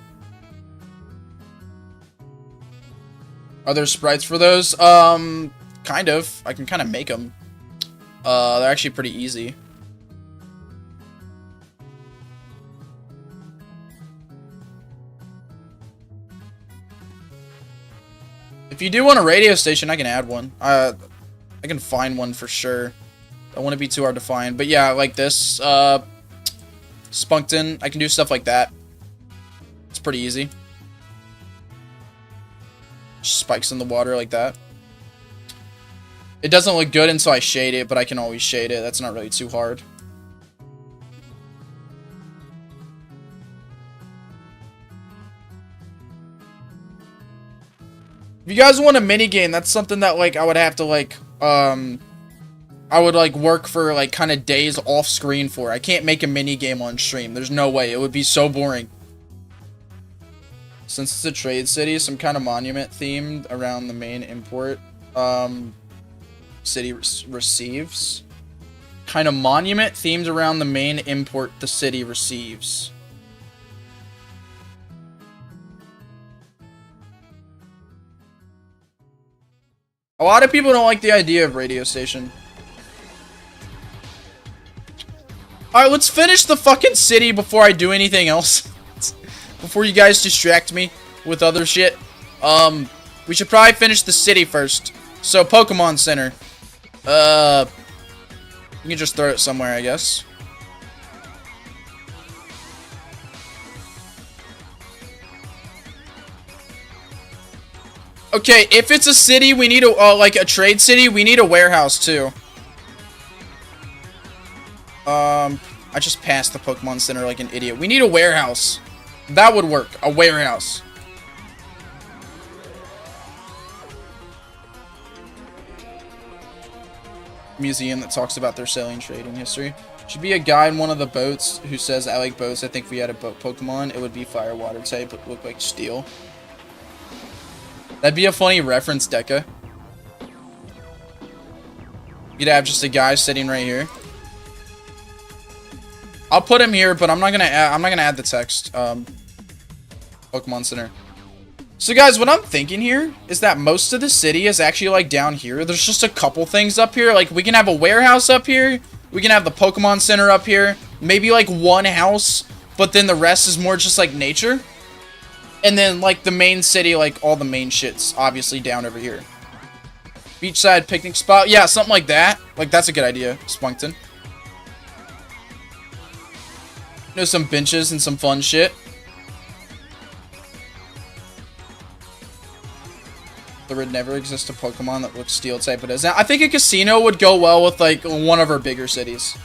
Are there sprites for those? Kind of. I can kind of make them. They're actually pretty easy. If you do want a radio station, I can add one. I can find one for sure. Don't want to be too hard to find. But yeah, like this. Spunkton. I can do stuff like that. It's pretty easy. Spikes in the water like that. It doesn't look good until I shade it, but I can always shade it. That's not really too hard. If you guys want a minigame, that's something that, like, I would have to, like, I would, like, work for, like, kind of days off screen for. I can't make a minigame on stream. There's no way. It would be so boring. Since it's a trade city, some kind of monument themed around the main import city receives. Kind of monument themed around the main import the city receives. A lot of people don't like the idea of radio station. Alright, let's finish the fucking city before I do anything else. Before you guys distract me with other shit. We should probably finish the city first. So, Pokemon Center. You can just throw it somewhere, I guess. Okay, if it's a city, we need a, like a trade city, we need a warehouse too. I just passed the Pokemon Center like an idiot. We need a warehouse. That would work. A warehouse. museum that talks about their sailing trading history. Should be a guy in one of the boats who says, I like boats. I think if we had a boat Pokemon, it would be fire water type, but look like steel. That'd be a funny reference, Deca. You'd have just a guy sitting right here. I'll put him here, but I'm not gonna add the text. Pokemon Center. So guys, what I'm thinking here is that most of the city is actually like down here. There's just a couple things up here. Like we can have a warehouse up here. We can have the Pokemon Center up here. Maybe like one house, but then the rest is more just like nature. And then like the main city, like all the main shit's obviously down over here. Beachside picnic spot. Yeah, something like that. Like that's a good idea, Spunkton. You know, some benches and some fun shit. There would never exist a Pokemon that looks steel type, but is now. I think a casino would go well with like one of our bigger cities.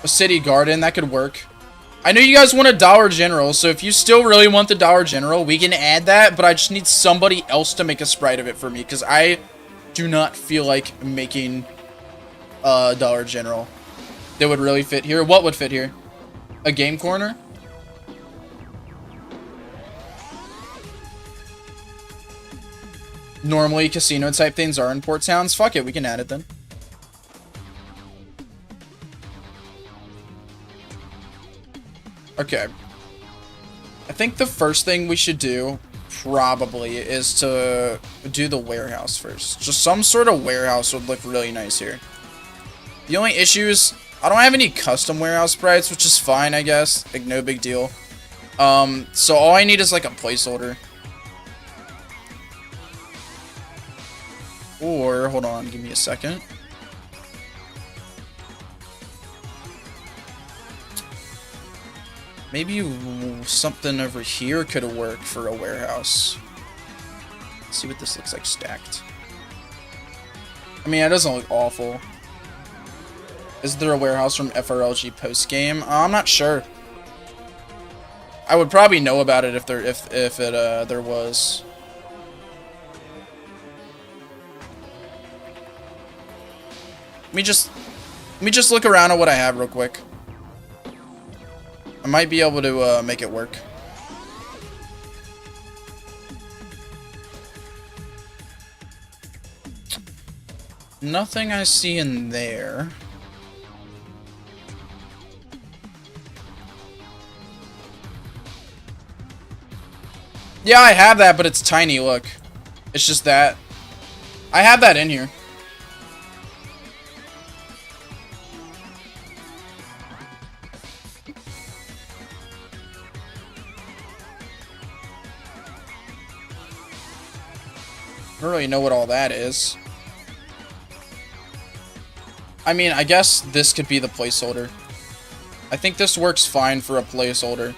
A city garden, that could work. I know you guys want a Dollar General, so if you still really want the Dollar General, we can add that, but I just need somebody else to make a sprite of it for me, because I do not feel like making a Dollar General that would really fit here. What would fit here? A game corner? Normally, casino type things are in port towns. Fuck it, we can add it then. Okay. I think the first thing we should do, probably, is to do the warehouse first. Just some sort of warehouse would look really nice here. The only issue is, I don't have any custom warehouse sprites, which is fine, I guess. Like, no big deal. So all I need is, like, a placeholder. Or, hold on, give me a second. Maybe something over here could work for a warehouse. Let's see what this looks like stacked. I mean, it doesn't look awful. Is there a warehouse from FRLG post-game? I'm not sure. I would probably know about it if there was. Let me just look around at what I have real quick. I might be able to make it work. Nothing I see in there. Yeah, I have that, but it's tiny, look. It's just that. I have that in here. I don't really know what all that is. I mean, I guess this could be the placeholder. I think this works fine for a placeholder.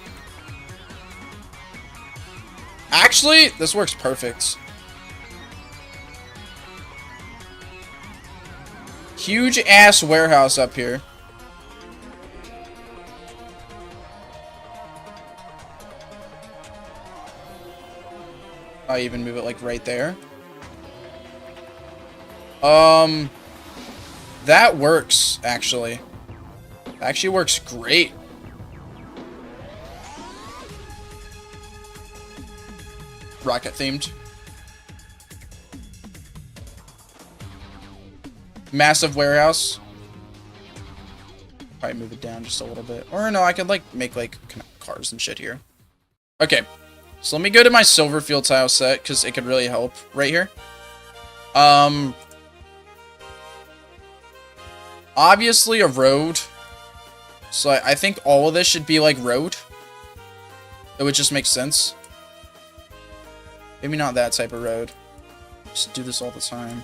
Actually, this works perfect. Huge ass warehouse up here. I even move it like right there. That works, actually. Actually works great. Rocket themed. Massive warehouse. Probably move it down just a little bit. Or no, I could like make like kind of cars and shit here. Okay. So let me go to my Silverfield tile set because it could really help right here. Obviously a road. So I think all of this should be like road. It would just make sense. Maybe not that type of road. Just do this all the time.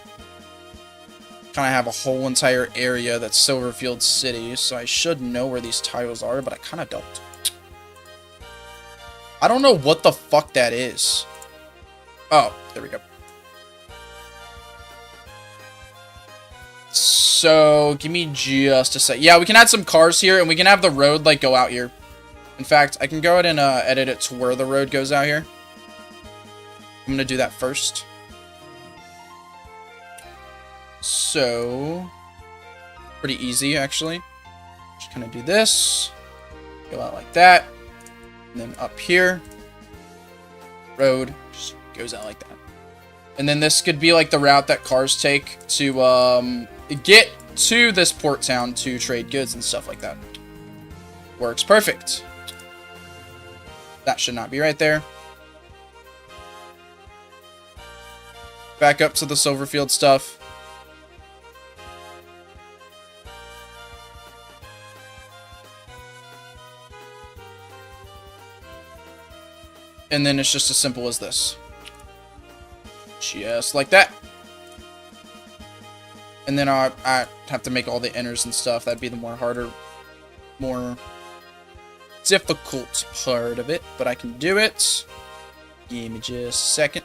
Kind of have a whole entire area that's Silverfield City, so I should know where these tiles are, but I kind of don't. I don't know what the fuck that is. Oh, there we go. So, give me just a sec. Yeah, we can add some cars here, and we can have the road, like, go out here. In fact, I can go ahead and edit it to where the road goes out here. I'm gonna do that first. So, pretty easy actually. Just kind of do this, go out like that, and then up here, road just goes out like that. And then this could be like the route that cars take to get to this port town to trade goods and stuff like that. Works perfect. That should not be right there. Back up to the Silverfield stuff. And then it's just as simple as this. Just like that. And then I have to make all the inners and stuff. That'd be the more difficult part of it. But I can do it. Give me just a second.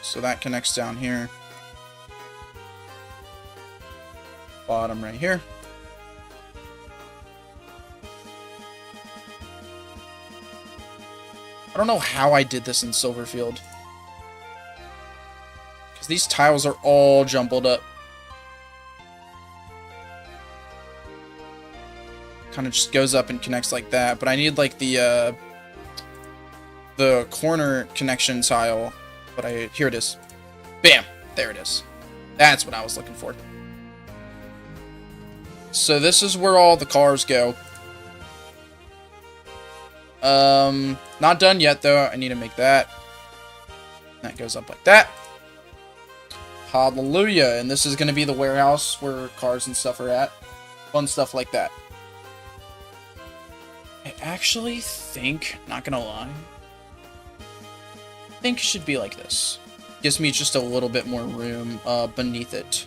So that connects down here. Bottom right here. I don't know how I did this in Silverfield. Because these tiles are all jumbled up. Kind of just goes up and connects like that. But I need like the corner connection tile. But here it is. Bam! There it is. That's what I was looking for. So this is where all the cars go. Not done yet though. I need to make that. That goes up like that. Hallelujah. And this is going to be the warehouse where cars and stuff are at. Fun stuff like that. I actually think, not gonna lie, I think it should be like this. Gives me just a little bit more room beneath it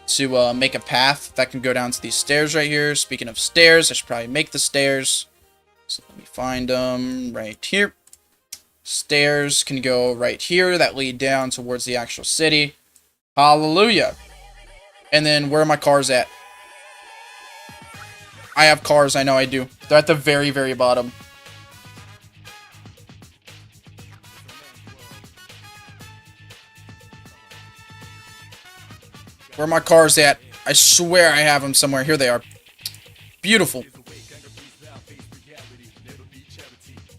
to make a path that can go down to these stairs right here. Speaking of stairs, I should probably make the stairs. So let me find them right here. Stairs can go right here that lead down towards the actual city. Hallelujah. And then where are my cars at? I have cars, I know I do. They're at the very, very bottom. Where are my cars at? I swear I have them somewhere. Here they are. Beautiful.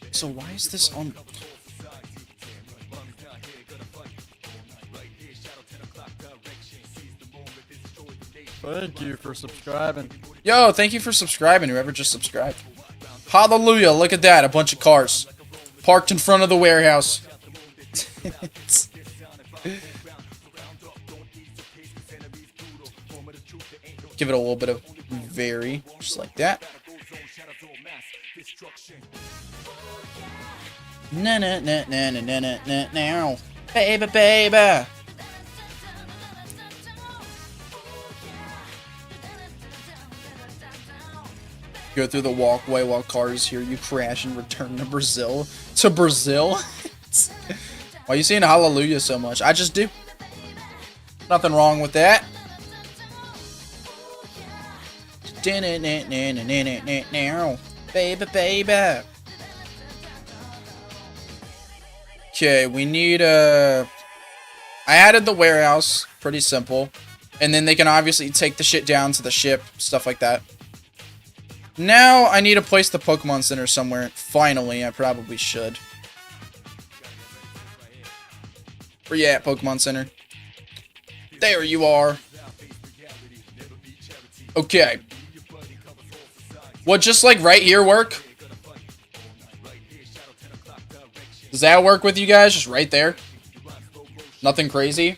So why is this on? Thank you for subscribing. Yo, thank you for subscribing, whoever just subscribed. Hallelujah, look at that. A bunch of cars. Parked in front of the warehouse. Give it a little bit of vary, just like that. Na na na na na na na na now, baby, baby. Go through the walkway while cars hear you crash and return to Brazil. To Brazil? Why are you saying hallelujah so much? I just do. Nothing wrong with that. Baby, baby. Okay, we need I added the warehouse. Pretty simple. And then they can obviously take the shit down to the ship. Stuff like that. Now, I need to place the Pokemon Center somewhere. Finally, I probably should. Where you at, Pokemon Center? There you are. Okay. Would just like right here work? Does that work with you guys? Just right there? Nothing crazy?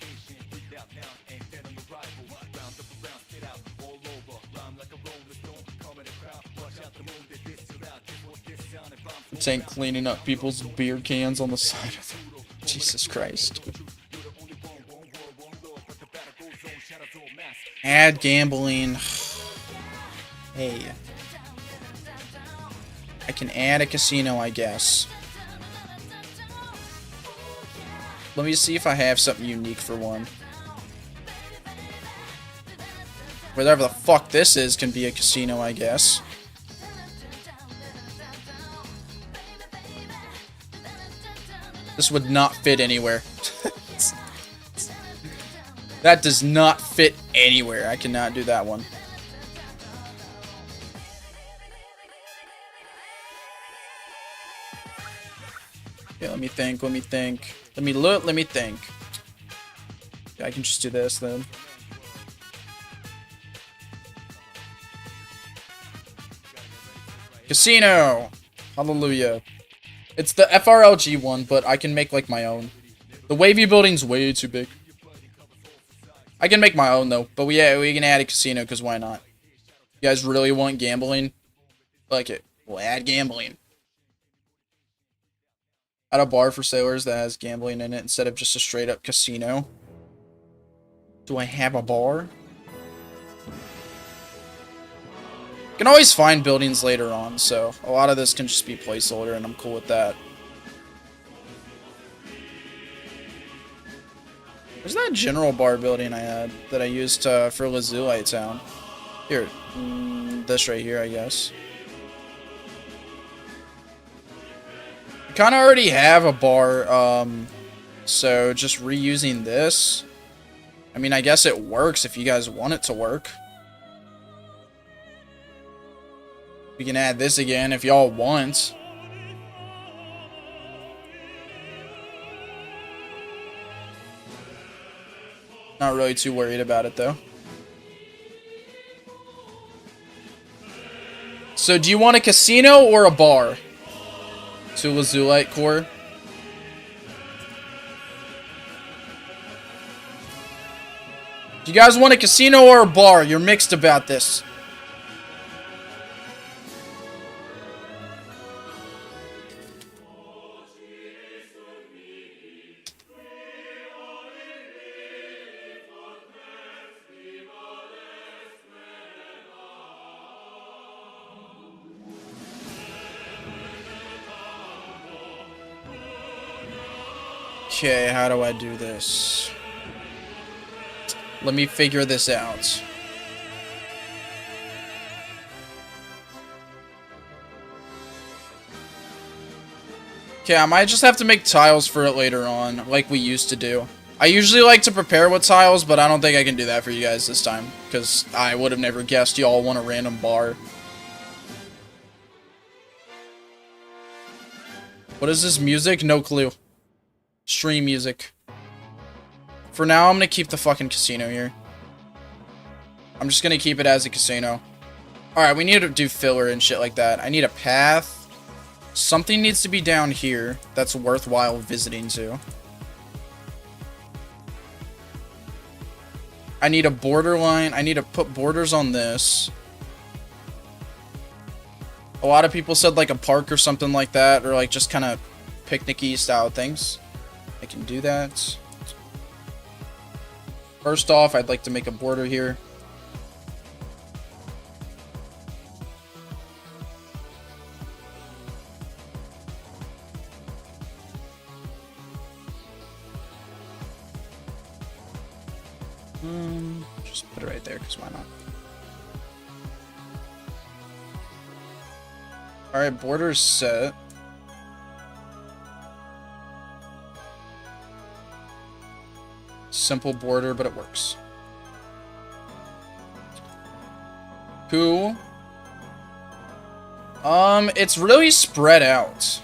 Tank cleaning up people's beer cans on the side of them. Jesus Christ. Add gambling. Hey. I can add a casino, I guess. Let me see if I have something unique for one. Whatever the fuck this is can be a casino, I guess. This would not fit anywhere. That does not fit anywhere. I cannot do that one. Okay, let me think. Let me think. Let me look. Let me think. Yeah, I can just do this then. Casino! Hallelujah. It's the FRLG one, but I can make like my own. The wavy building's way too big. I can make my own though, but we can add a casino because why not? You guys really want gambling? Like it. We'll add gambling. Add a bar for sailors that has gambling in it instead of just a straight up casino. Do I have a bar? You can always find buildings later on, so a lot of this can just be placeholder, and I'm cool with that. Where's that general bar building I had that I used for Lazuli Town? Here, this right here, I guess. I kind of already have a bar, so just reusing this. I mean, I guess it works if you guys want it to work. We can add this again if y'all want. Not really too worried about it though. So do you want a casino or a bar? To Lazulite Core. Do you guys want a casino or a bar? You're mixed about this. Okay, how do I do this? Let me figure this out. Okay, I might just have to make tiles for it later on, like we used to do. I usually like to prepare with tiles, but I don't think I can do that for you guys this time, because I would have never guessed y'all want a random bar. What is this music? No clue. Stream music. For now, I'm gonna keep the fucking casino here. I'm just gonna keep it as a casino. Alright, we need to do filler and shit like that. I need a path. Something needs to be down here that's worthwhile visiting to. I need a borderline. I need to put borders on this. A lot of people said like a park or something like that, or like just kind of picnicky style things. I can do that. First off, I'd like to make a border here. Just put it right there, because why not? Alright, border's set. Simple border, but it works. Cool. It's really spread out.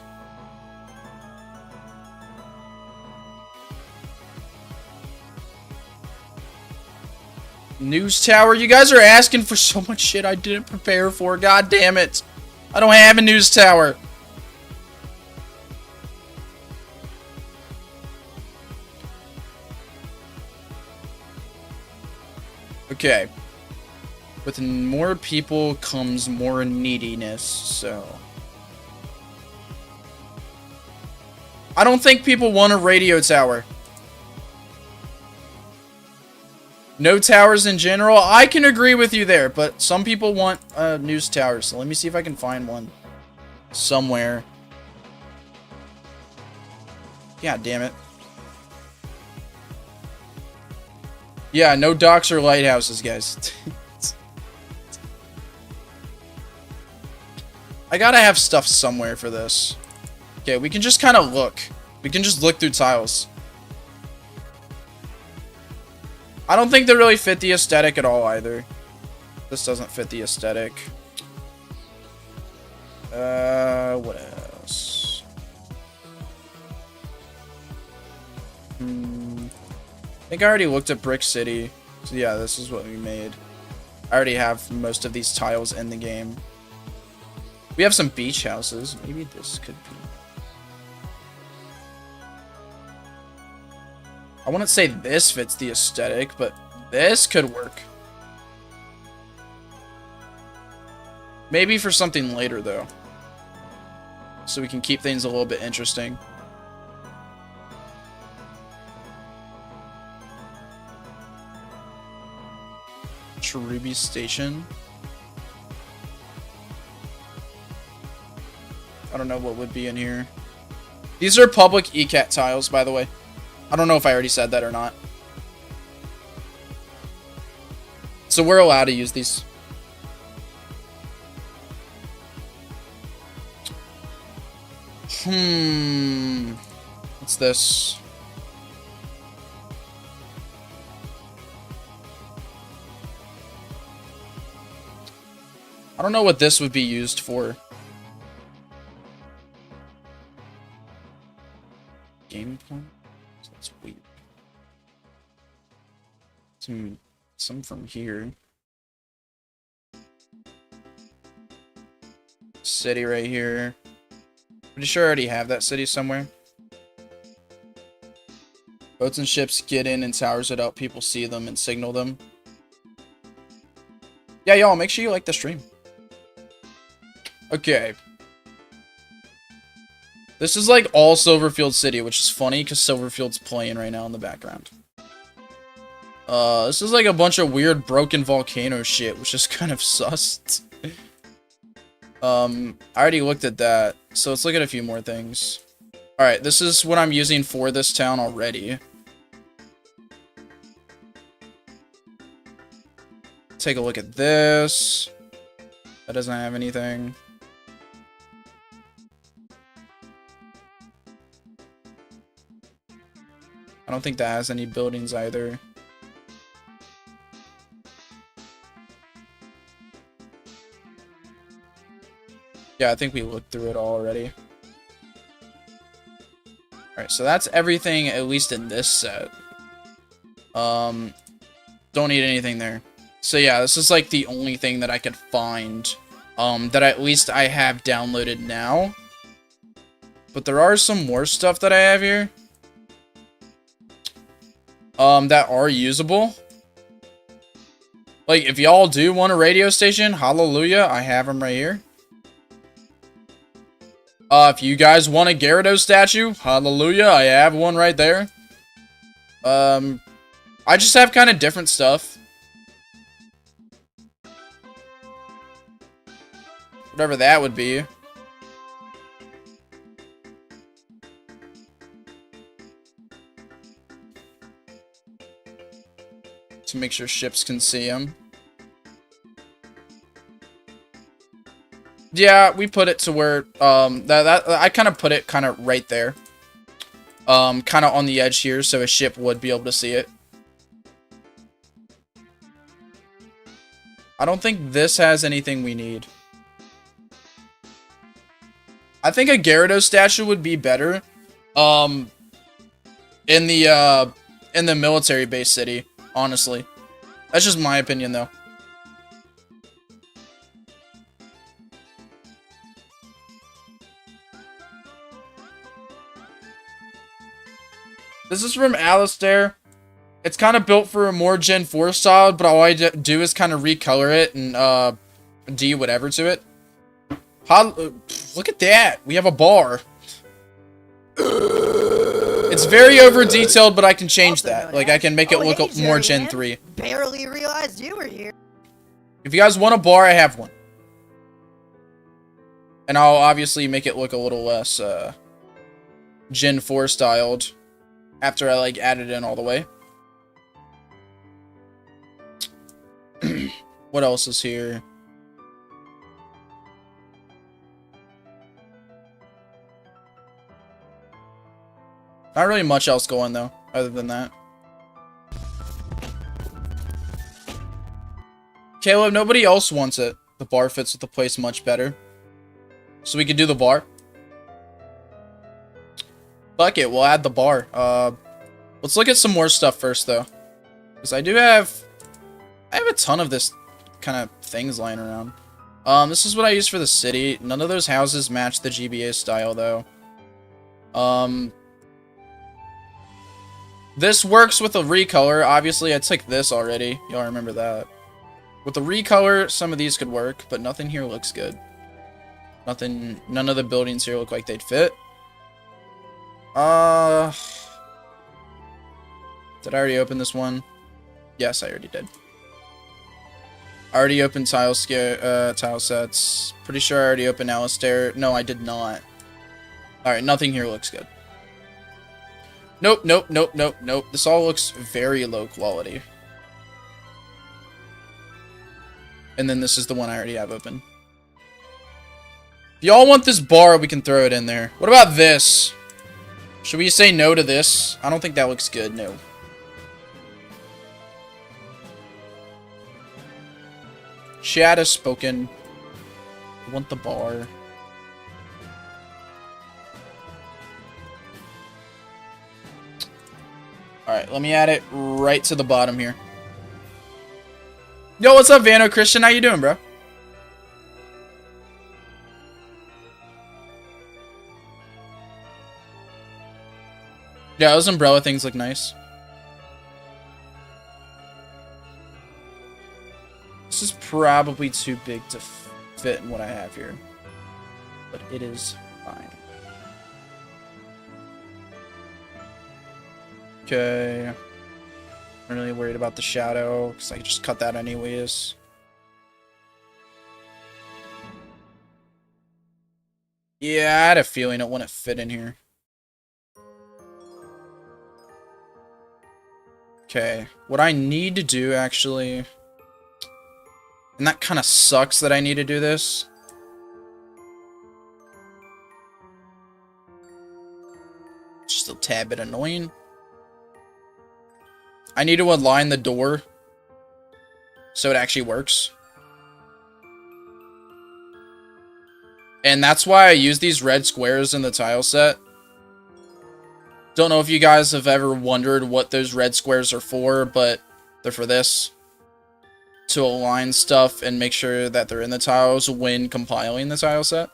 News tower. You guys are asking for so much shit I didn't prepare for. God damn it. I don't have a news tower. Okay. With more people comes more neediness, so... I don't think people want a radio tower. No towers in general. I can agree with you there, but some people want a news tower, so let me see if I can find one somewhere. God damn it. Yeah, no docks or lighthouses, guys. I gotta have stuff somewhere for this. Okay, we can just kind of look. We can just look through tiles. I don't think they really fit the aesthetic at all either. This doesn't fit the aesthetic. What else? I think I already looked at Brick City. So yeah, this is what we made. I already have most of these tiles in the game. We have some beach houses. Maybe this could be. I wouldn't say this fits the aesthetic, but this could work. Maybe for something later, though. So we can keep things a little bit interesting. Cherubi Station. I don't know what would be in here. These are public ECAT tiles, by the way. I don't know if I already said that or not. So we're allowed to use these. What's this? I don't know what this would be used for. Game point? That's weird. Some from here. City right here. Pretty sure I already have that city somewhere. Boats and ships get in and towers it up. People see them and signal them. Yeah, y'all, make sure you like the stream. Okay. This is like all Silverfield City, which is funny because Silverfield's playing right now in the background. This is like a bunch of weird broken volcano shit, which is kind of sus. I already looked at that, so let's look at a few more things. Alright, this is what I'm using for this town already. Take a look at this. That doesn't have anything. I don't think that has any buildings either. Yeah, I think we looked through it all already. Alright, so that's everything, at least in this set. Don't need anything there. So yeah, this is like the only thing that I could find that at least I have downloaded now. But there are some more stuff that I have here. That are usable. Like, if y'all do want a radio station, hallelujah, I have them right here. If you guys want a Gyarados statue, hallelujah, I have one right there. I just have kind of different stuff. Whatever that would be. To make sure ships can see him. Yeah, we put it to where I kind of put it kind of right there. Kind of on the edge here, so a ship would be able to see it. I don't think this has anything we need. I think a Gyarados statue would be better. In the military base city, honestly. That's just my opinion, though. This is from Alistair. It's kind of built for a more Gen 4 style, but all I do is kind of recolor it and do whatever to it. Look at that. We have a bar. It's very over detailed, but I can change that. Like, I can make it look more Gen 3. Barely realized you were here. If you guys want a bar, I have one. And I'll obviously make it look a little less Gen 4 styled after I like add it in all the way. What else is here? Not really much else going, though, other than that. Caleb, nobody else wants it. The bar fits with the place much better. So we could do the bar. Fuck it, we'll add the bar. Let's look at some more stuff first, though. Because I have a ton of this kind of things lying around. This is what I use for the city. None of those houses match the GBA style, though. This works with a recolor. Obviously, I took this already. Y'all remember that. With the recolor, some of these could work, but nothing here looks good. None of the buildings here look like they'd fit. Did I already open this one? Yes, I already did. I already opened tile sets. Pretty sure I already opened Alistair. No, I did not. Alright, nothing here looks good. Nope, nope, nope, nope, nope. This all looks very low quality. And then this is the one I already have open. If y'all want this bar, we can throw it in there. What about this? Should we say no to this? I don't think that looks good, no. Chat has spoken. I want the bar. Alright, let me add it right to the bottom here. Yo, what's up, Vano Christian? How you doing, bro? Yeah, those umbrella things look nice. This is probably too big to fit in what I have here. But it is fine. Okay. I'm really worried about the shadow, because I just cut that anyways. Yeah, I had a feeling it wouldn't fit in here. Okay, what I need to do, actually... And that kind of sucks that I need to do this. Just a tad bit annoying. I need to align the door so it actually works. And that's why I use these red squares in the tile set. Don't know if you guys have ever wondered what those red squares are for, but they're for this. To align stuff and make sure that they're in the tiles when compiling the tile set.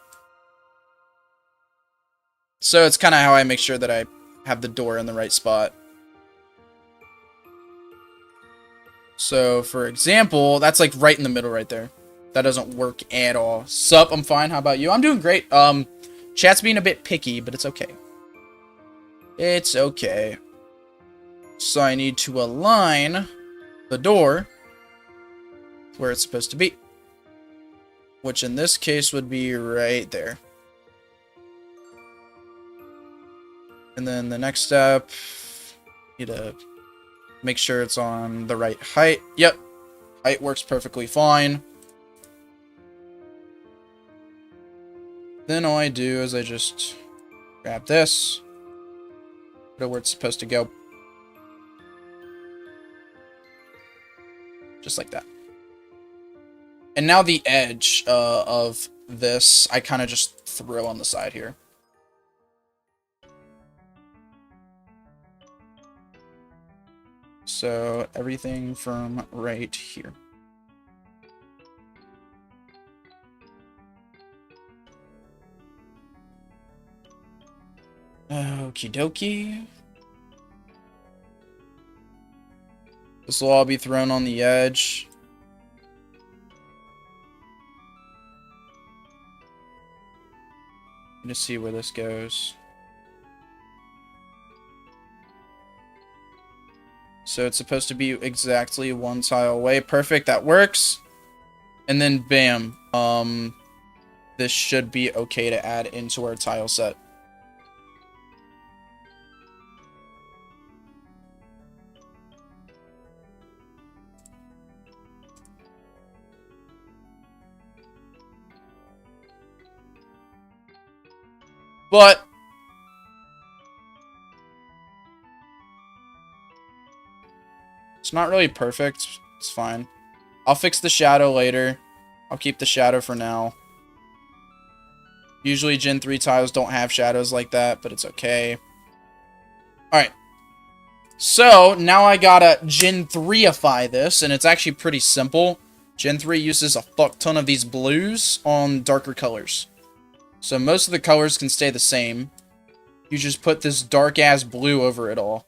So it's kind of how I make sure that I have the door in the right spot. So, for example, that's like right in the middle right there. That doesn't work at all. Sup, I'm fine. How about you? I'm doing great. Chat's being a bit picky, but it's okay. It's okay. So I need to align the door where it's supposed to be. Which in this case would be right there. And then the next step, need to make sure it's on the right height. Yep. Height works perfectly fine. Then all I do is I just grab this. Put it where it's supposed to go. Just like that. And now the edge of this, I kind of just throw on the side here. So everything from right here. Okie dokie. This will all be thrown on the edge. To see where this goes. So it's supposed to be exactly one tile away. Perfect, that works. And then bam. This should be okay to add into our tile set. But It's not really perfect. It's fine. I'll fix the shadow later. I'll keep the shadow for now. Usually Gen 3 tiles don't have shadows like that, but it's okay. Alright. So, now I gotta Gen 3ify this, and it's actually pretty simple. Gen 3 uses a fuck ton of these blues on darker colors. So most of the colors can stay the same. You just put this dark-ass blue over it all.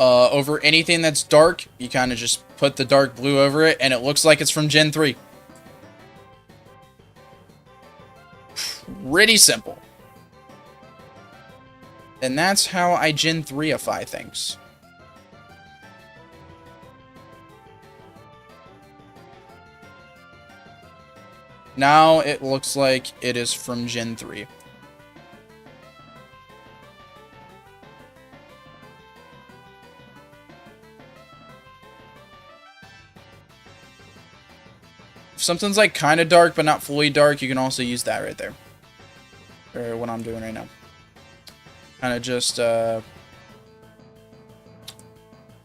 Over anything that's dark, you kind of just put the dark blue over it, and it looks like it's from Gen 3. Pretty simple. And that's how I Gen 3ify things. Now it looks like it is from Gen 3. If something's like kind of dark but not fully dark, you can also use that right there. Or what I'm doing right now. Kind of just, what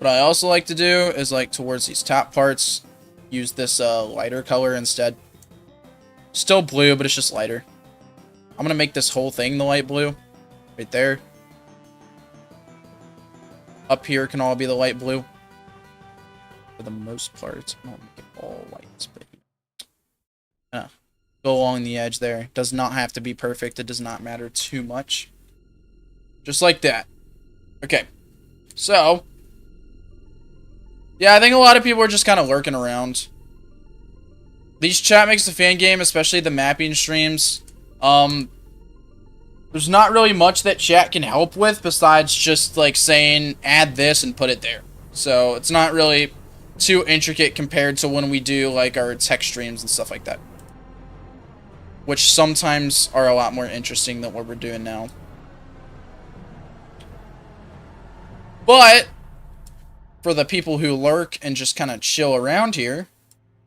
I also like to do is, like, towards these top parts, use this lighter color instead. Still blue, but it's just lighter. I'm gonna make this whole thing the light blue. Right there. Up here can all be the light blue. For the most part. I don't make it all white, but go along the edge there. Does not have to be perfect. It does not matter too much. Just like that. Okay. So. Yeah, I think a lot of people are just kind of lurking around. These chat makes the fan game, especially the mapping streams. There's not really much that chat can help with besides just like saying add this and put it there. So it's not really too intricate compared to when we do like our tech streams and stuff like that. Which sometimes are a lot more interesting than what we're doing now. But for the people who lurk and just kind of chill around here,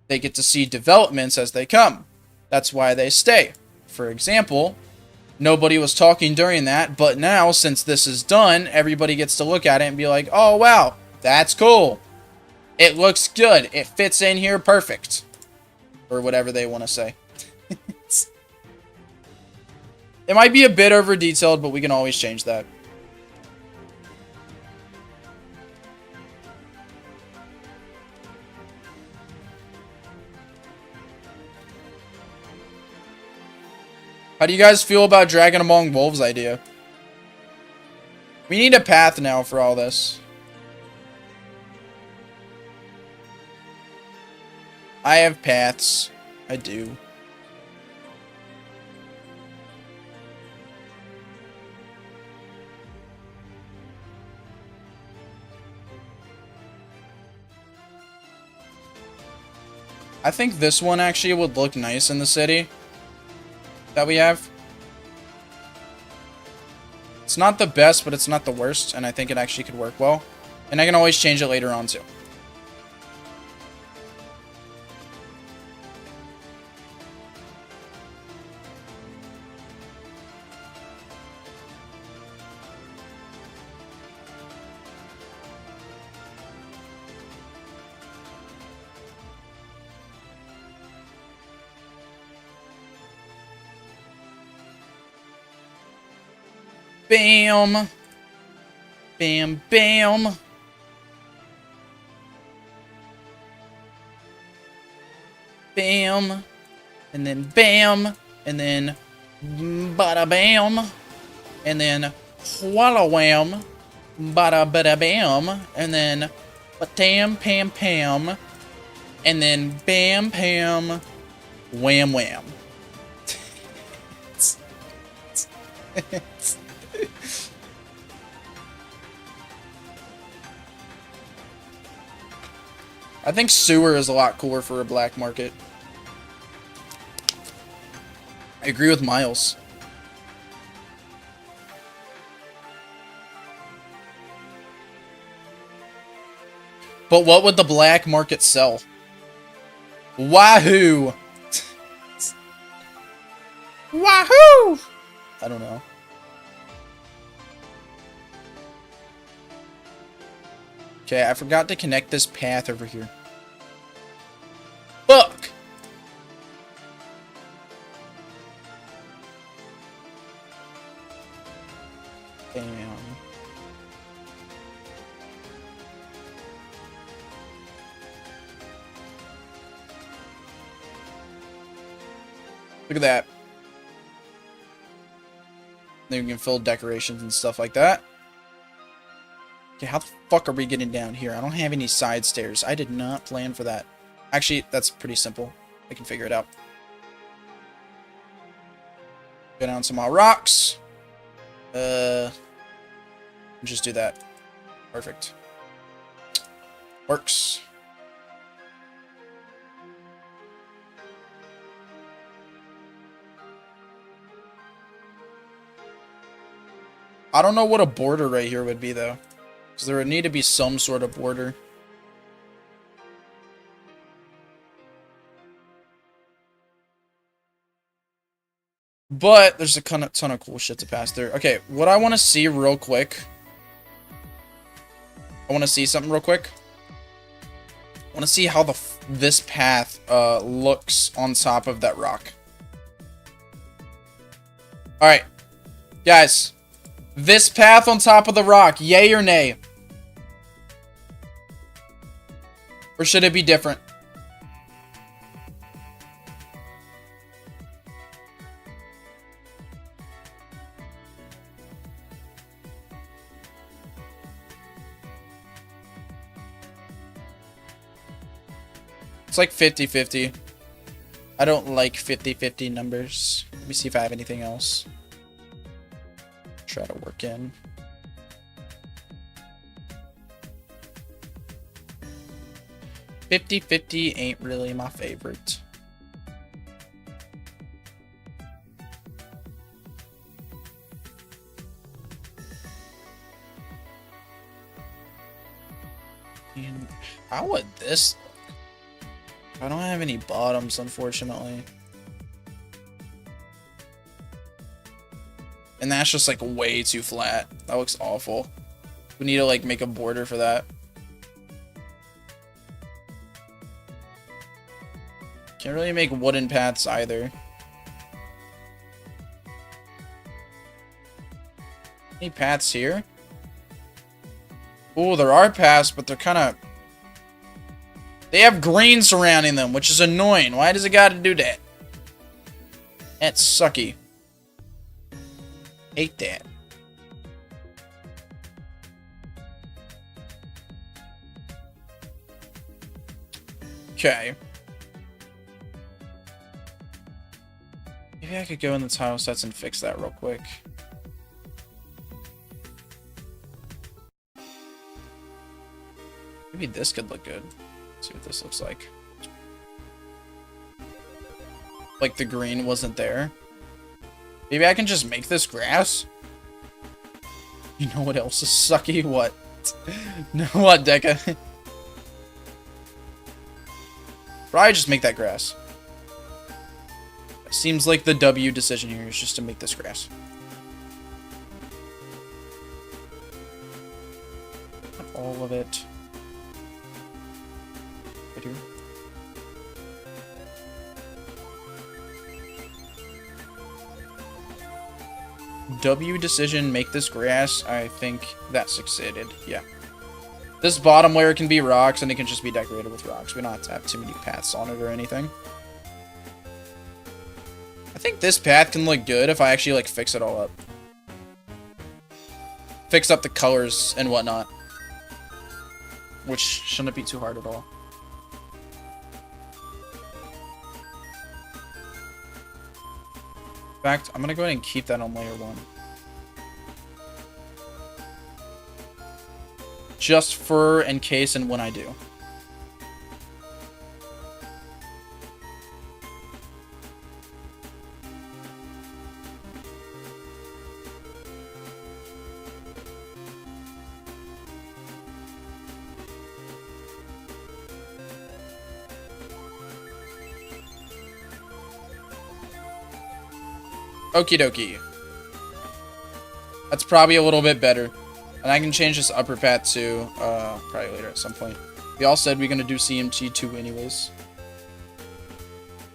they get to see developments as they come. That's why they stay. For example, nobody was talking during that, but now, since this is done, everybody gets to look at it and be like, oh, wow, that's cool. It looks good. It fits in here perfect. Or whatever they want to say. It might be a bit over-detailed, but we can always change that. How do you guys feel about Dragon Among Wolves idea? We need a path now for all this. I have paths. I do. I think this one actually would look nice in the city that we have. It's not the best, but it's not the worst, and I think it actually could work well. And I can always change it later on too. Bam. Bam, bam. Bam. And then bam. And then bada bam. And then walla wham. Bada bada bam. And then batam pam pam. And then bam pam. Wham wham. I think sewer is a lot cooler for a black market. I agree with Miles. But what would the black market sell? Wahoo! Wahoo! I don't know. Okay, I forgot to connect this path over here. Fuck! Damn. Look at that. Then we can fill decorations and stuff like that. Okay, how the fuck are we getting down here? I don't have any side stairs. I did not plan for that. Actually, that's pretty simple. I can figure it out. Go down some more rocks. Just do that. Perfect. Works. I don't know what a border right here would be, though. Because there would need to be some sort of border. But there's a ton of cool shit to pass through. Okay, what I want to see real quick. I want to see something real quick. I want to see how this path looks on top of that rock. Alright. Guys. This path on top of the rock, yay or nay? Or should it be different? It's like 50-50. I don't like 50-50 numbers. Let me see if I have anything else. Try to work in. "50-50" ain't really my favorite. And how would this look? I don't have any bottoms, unfortunately. And that's just like way too flat. That looks awful. We need to like make a border for that. Can't really make wooden paths either. Any paths here? Oh, there are paths, but they're kind of... They have green surrounding them, which is annoying. Why does it gotta do that? That's sucky. Hate that. Okay. Maybe I could go in the tile sets and fix that real quick. Maybe this could look good. Let's see what this looks like. Like the green wasn't there. Maybe I can just make this grass? You know what else is sucky? What? No, what, Deca? Probably just make that grass. Seems like the W decision here is just to make this grass. Not all of it. Right here. W decision, make this grass. I think that succeeded. Yeah. This bottom layer can be rocks, and it can just be decorated with rocks. We don't have to have too many paths on it or anything. I think this path can look good if I actually, like, fix it all up. Fix up the colors and whatnot. Which shouldn't be too hard at all. In fact, I'm gonna go ahead and keep that on layer 1. Just for in case and when I do. Okie dokie. That's probably a little bit better. And I can change this upper path too, probably later at some point. We all said we're going to do CMG2 anyways.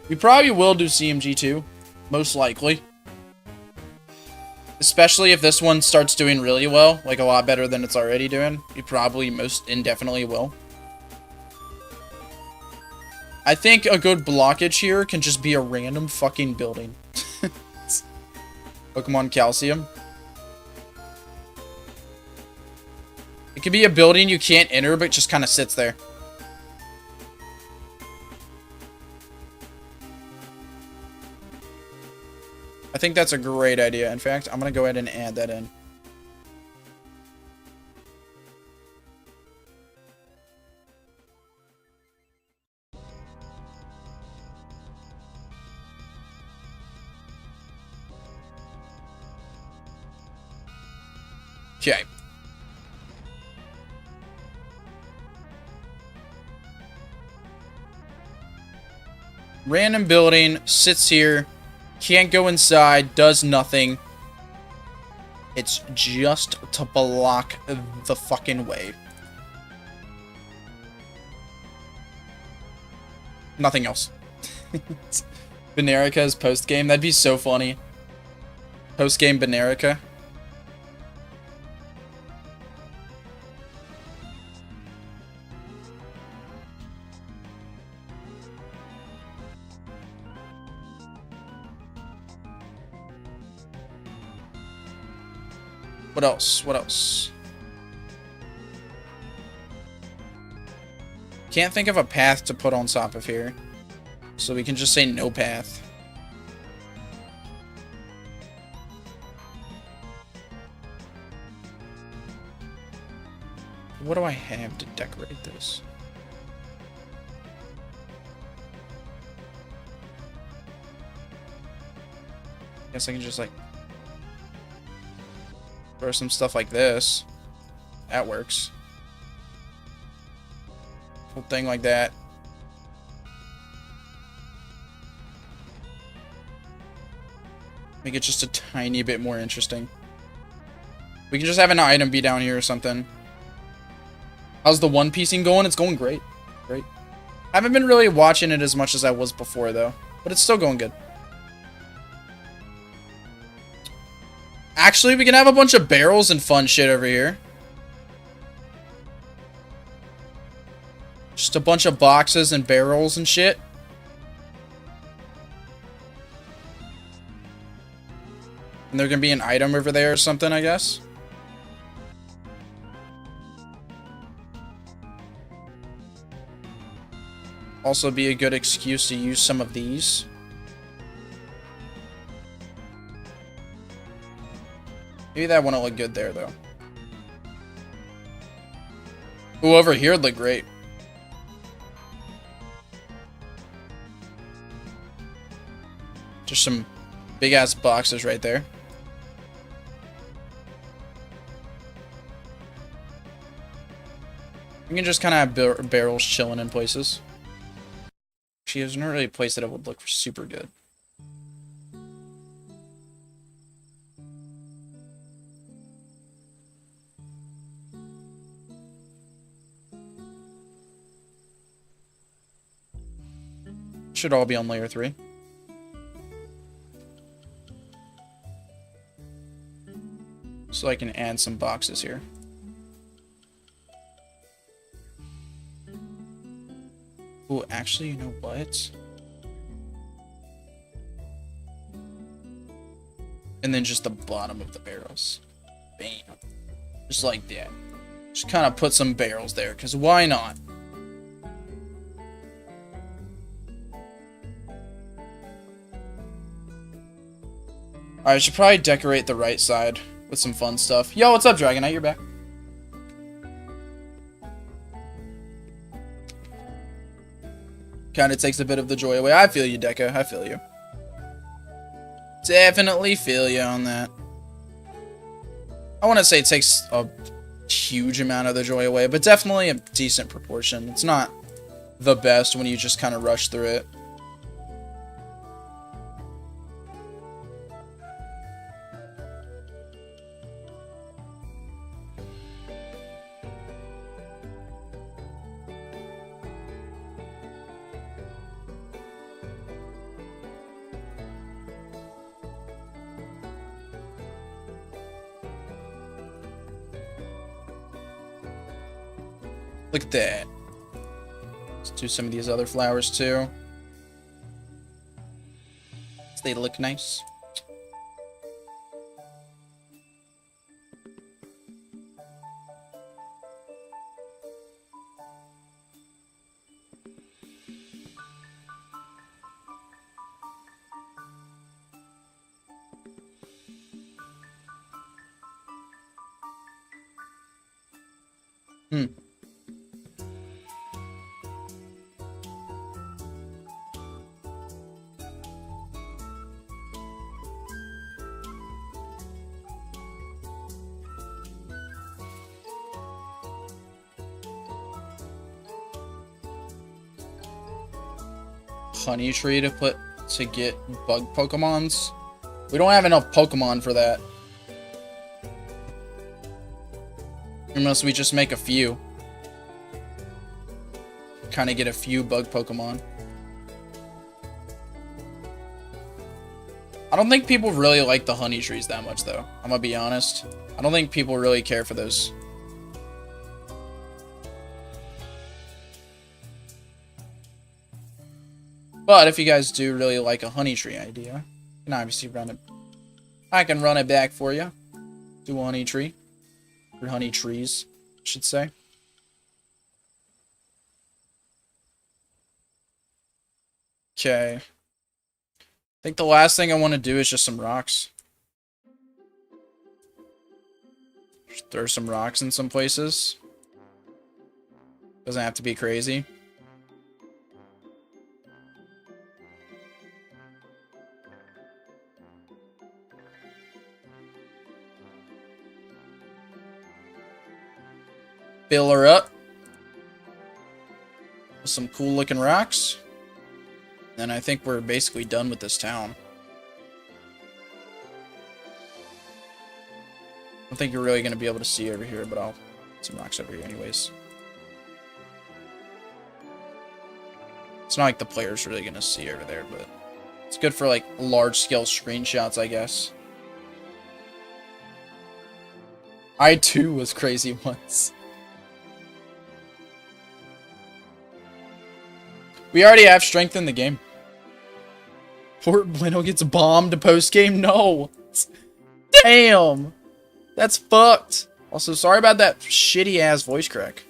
We probably will do CMG2, most likely. Especially if this one starts doing really well, like a lot better than it's already doing. We probably most indefinitely will. I think a good blockage here can just be a random fucking building. Pokemon Calcium. It could be a building you can't enter, but just kind of sits there. I think that's a great idea. In fact, I'm going to go ahead and add that in. Okay. Random building, sits here, can't go inside, does nothing. It's just to block the fucking way. Nothing else. Benerica's post-game, that'd be so funny. Post-game Benerica. What else? What else? Can't think of a path to put on top of here. So we can just say no path. What do I have to decorate this? Guess I can just like or some stuff like this. That works. Whole thing like that. Make it just a tiny bit more interesting. We can just have an item be down here or something. How's the one piecing going? It's going great. Great. I haven't been really watching it as much as I was before though, but it's still going good. Actually, we can have a bunch of barrels and fun shit over here. Just a bunch of boxes and barrels and shit. And there can be an item over there or something, I guess. Also be a good excuse to use some of these. Maybe that wouldn't look good there, though. Ooh, over here would look great. Just some big-ass boxes right there. You can just kind of have barrels chilling in places. Actually, there's not really a place that it would look super good. Should all be on layer 3. So I can add some boxes here. Oh, actually, you know what? And then just the bottom of the barrels. Bam. Just like that. Just kind of put some barrels there, because why not? Alright, I should probably decorate the right side with some fun stuff. Yo, what's up, Dragonite? You're back. Kinda takes a bit of the joy away. I feel you, Deca. I feel you. Definitely feel you on that. I want to say it takes a huge amount of the joy away, but definitely a decent proportion. It's not the best when you just kind of rush through it. Look at that. Let's do some of these other flowers too. They look nice. Honey tree to get bug Pokemons. We don't have enough Pokemon for that. Unless we just make a few. Kind of get a few bug Pokemon. I don't think people really like the honey trees that much though. I'm gonna be honest. I don't think people really care for those. But if you guys do really like a honey tree idea, you can obviously run it. I can run it back for you. Do a honey tree. Or honey trees, I should say. Okay. I think the last thing I want to do is just some rocks. Just throw some rocks in some places. Doesn't have to be crazy. Fill her up with some cool looking rocks. And I think we're basically done with this town. I don't think you're really going to be able to see over here, but I'll put some rocks over here anyways. It's not like the player's really going to see over there, but it's good for like large scale screenshots, I guess. I too was crazy once. We already have strength in the game. Port Bueno gets bombed post-game? No. Damn. That's fucked. Also, sorry about that shitty-ass voice crack.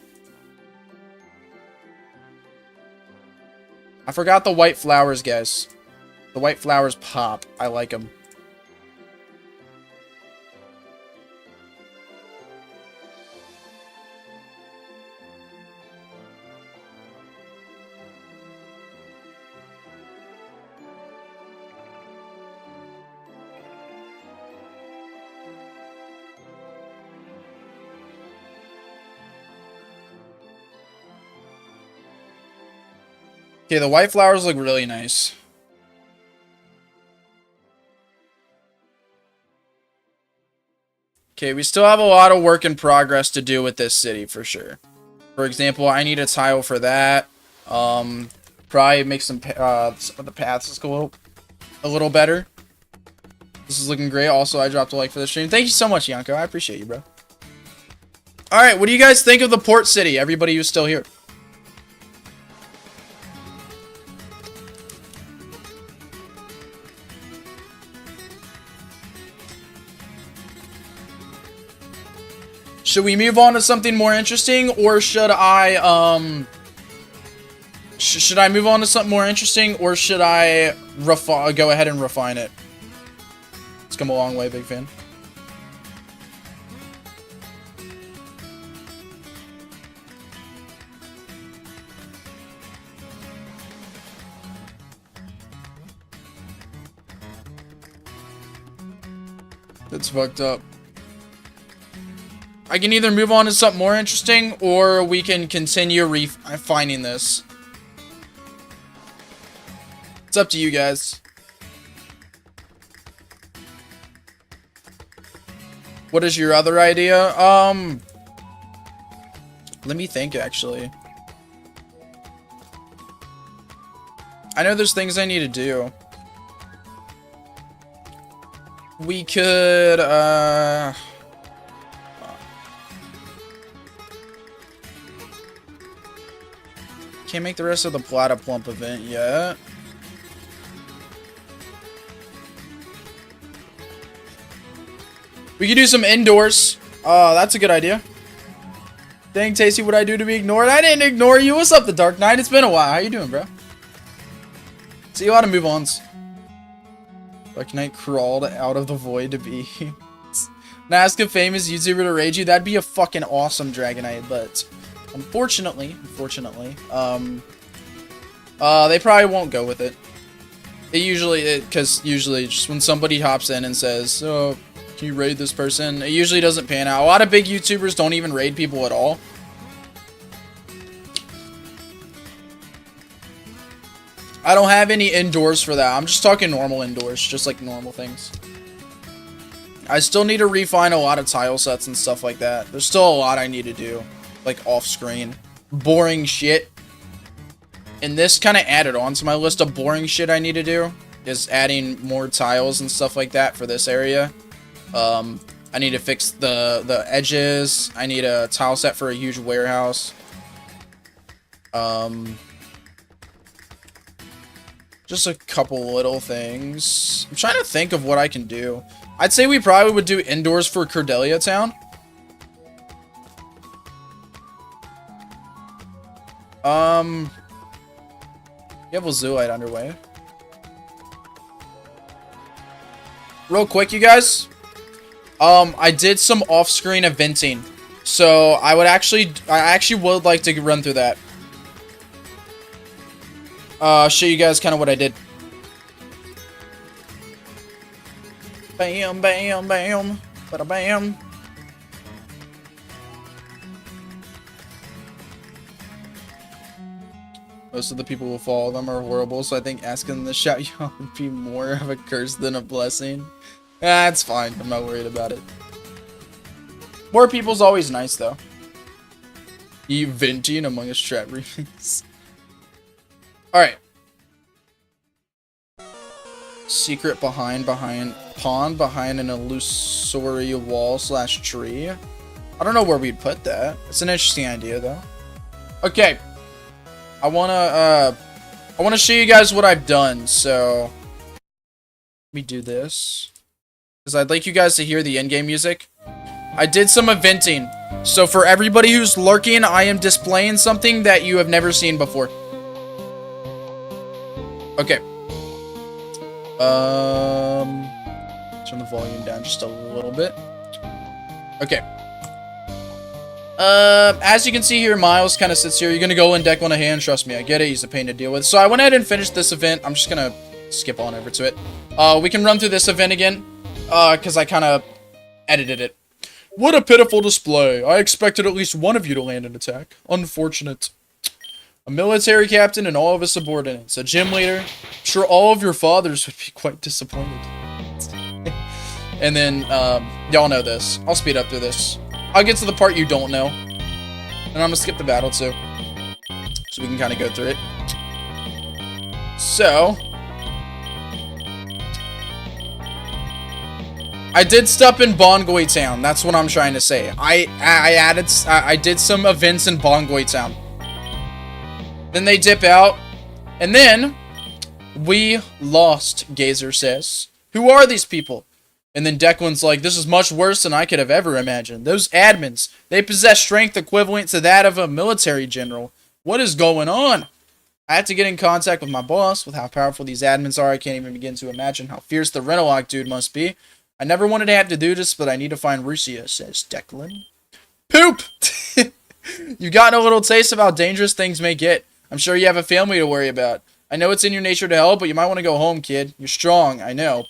I forgot the white flowers, guys. The white flowers pop. I like them. Okay, the white flowers look really nice. Okay, we still have a lot of work in progress to do with this city, for sure. For example, I need a tile for that. Probably make some of the paths go a little better. This is looking great. Also, I dropped a like for the stream. Thank you so much, Yanko. I appreciate you, bro. Alright, what do you guys think of the port city? Everybody who's still here. Should we move on to something more interesting, or should I, should I move on to something more interesting, or should I go ahead and refine it? It's come a long way, big fan. That's fucked up. I can either move on to something more interesting, or we can continue refining this. It's up to you guys. What is your other idea? Let me think, actually. I know there's things I need to do. We could, can't make the rest of the Plata Plump event yet. We could do some indoors. That's a good idea. Dang, Tasty, what I do to be ignored? I didn't ignore you. What's up, The Dark Knight? It's been a while. How you doing, bro? See, a lot of move-ons. Dark Knight crawled out of the void to be... Now ask a famous YouTuber to raid you. That'd be a fucking awesome Dragonite, but... Unfortunately, they probably won't go with it. Because usually just when somebody hops in and says, oh, can you raid this person? It usually doesn't pan out. A lot of big YouTubers don't even raid people at all. I don't have any indoors for that. I'm just talking normal indoors, just like normal things. I still need to refine a lot of tile sets and stuff like that. There's still a lot I need to do, like off screen. Boring shit. And this kind of added on to my list of boring shit I need to do, is adding more tiles and stuff like that for this area. I need to fix the edges. I need a tile set for a huge warehouse. Just a couple little things. I'm trying to think of what I can do. I'd say we probably would do indoors for Cordelia Town. You have a Zoolite underway. Real quick, you guys. I did some off-screen eventing. So I actually would like to run through that. Show you guys kind of what I did. Bam, bam, bam, bada bam. Most of the people who follow them are horrible, so I think asking them to shout you out would be more of a curse than a blessing. It's fine. I'm not worried about it. More people's always nice, though. Eventing among us trap remix. Alright. Secret pond behind an illusory wall / tree. I don't know where we'd put that. It's an interesting idea, though. Okay. I wanna show you guys what I've done, so... Let me do this. Because I'd like you guys to hear the in-game music. I did some eventing. So for everybody who's lurking, I am displaying something that you have never seen before. Okay. Turn the volume down just a little bit. Okay. As you can see here, Miles kind of sits here. You're gonna go in deck on a hand. Trust me, I get it. He's a pain to deal with. So I went ahead and finished this event. I'm just gonna skip on over to it. We can run through this event again, because I kind of edited it. What a pitiful display. I expected at least one of you to land an attack. Unfortunate. A military captain and all of his subordinates. A gym leader. I'm sure all of your fathers would be quite disappointed. And then, y'all know this. I'll speed up through this. I'll get to the part you don't know. And I'm gonna skip the battle too. So we can kind of go through it. So... I did stuff in Bongoi Town. That's what I'm trying to say. I did some events in Bongoi Town. Then they dip out. And then we lost, Gazer says. Who are these people? And then Declan's like, this is much worse than I could have ever imagined. Those admins, they possess strength equivalent to that of a military general. What is going on? I had to get in contact with my boss. With how powerful these admins are, I can't even begin to imagine how fierce the Renalock dude must be. I never wanted to have to do this, but I need to find Rusia, says Declan. Poop! You've gotten a little taste of how dangerous things may get. I'm sure you have a family to worry about. I know it's in your nature to help, but you might want to go home, kid. You're strong, I know.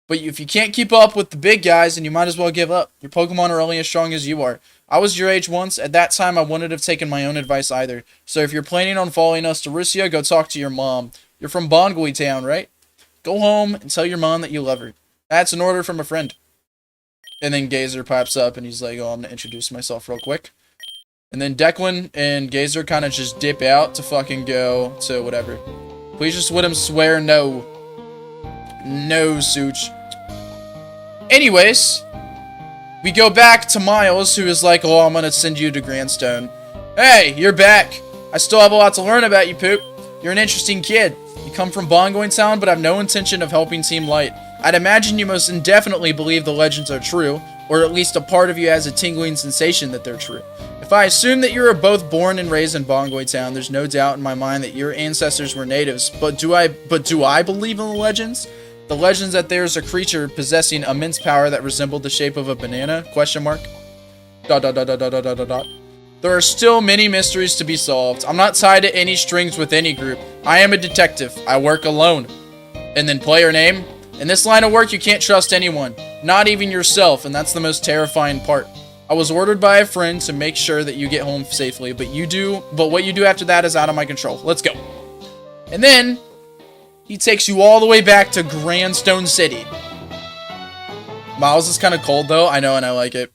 But if you can't keep up with the big guys, then you might as well give up. Your Pokemon are only as strong as you are. I was your age once. At that time, I wouldn't have taken my own advice either. So if you're planning on following us to Rusia, go talk to your mom. You're from Bongoi Town, right? Go home and tell your mom that you love her. That's an order from a friend. And then Gazer pops up and he's like, oh, I'm going to introduce myself real quick. And then Declan and Gazer kind of just dip out to fucking go to whatever. Please just let him swear no. No, Such. Anyways, we go back to Miles, who is like, oh, I'm going to send you to Grandstone. Hey, you're back. I still have a lot to learn about you, Poop. You're an interesting kid. You come from Bongoing Town, but have no intention of helping Team Light. I'd imagine you most indefinitely believe the legends are true, or at least a part of you has a tingling sensation that they're true. If I assume that you were both born and raised in Bongoing Town, there's no doubt in my mind that your ancestors were natives, but do I believe in the legends? The legends that there's a creature possessing immense power that resembled the shape of a banana? Question mark. ... There are still many mysteries to be solved. I'm not tied to any strings with any group. I am a detective. I work alone. And then player name. In this line of work, you can't trust anyone. Not even yourself, and that's the most terrifying part. I was ordered by a friend to make sure that you get home safely, but what you do after that is out of my control. Let's go. And then he takes you all the way back to Grandstone City. Miles is kind of cold though. I know, and I like it.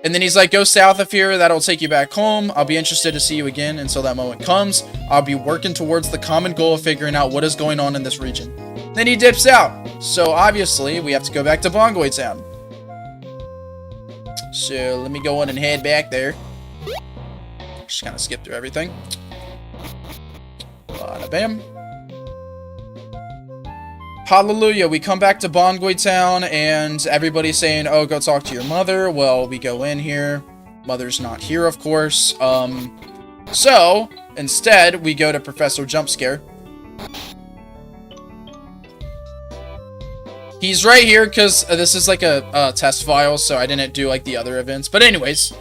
And then he's like, go south of here. That'll take you back home. I'll be interested to see you again until that moment comes. I'll be working towards the common goal of figuring out what is going on in this region. Then he dips out. So obviously, we have to go back to Bongoing Town. So let me go on and head back there. Just kind of skip through everything. Bada bam. Hallelujah, we come back to Bongoing Town, and everybody's saying, oh, go talk to your mother. Well, we go in here. Mother's not here, of course. So, instead, we go to Professor Jumpscare. He's right here, because this is like a test file, so I didn't do, like, the other events. But anyways,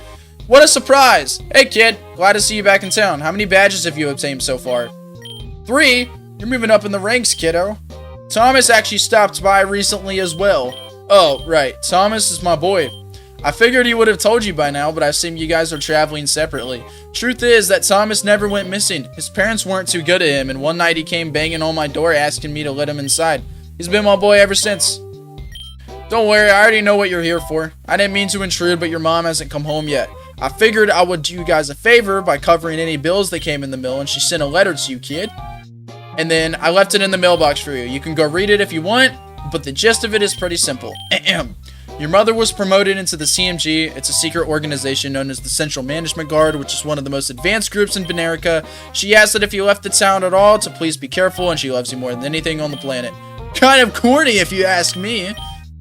what a surprise! Hey, kid, glad to see you back in town. How many badges have you obtained so far? 3? You're moving up in the ranks, kiddo. Thomas actually stopped by recently as well. Oh, right. Thomas is my boy. I figured he would have told you by now, but I assume you guys are traveling separately. Truth is that Thomas never went missing. His parents weren't too good to him, and one night he came banging on my door asking me to let him inside. He's been my boy ever since. Don't worry, I already know what you're here for. I didn't mean to intrude, but your mom hasn't come home yet. I figured I would do you guys a favor by covering any bills that came in the mail, and she sent a letter to you, kid. And then I left it in the mailbox for you. You can go read it if you want, but the gist of it is pretty simple. Your mother was promoted into the CMG. It's a secret organization known as the Central Management Guard, which is one of the most advanced groups in Benerica. She asked that if you left the town at all to please be careful, and she loves you more than anything on the planet. Kind of corny if you ask me.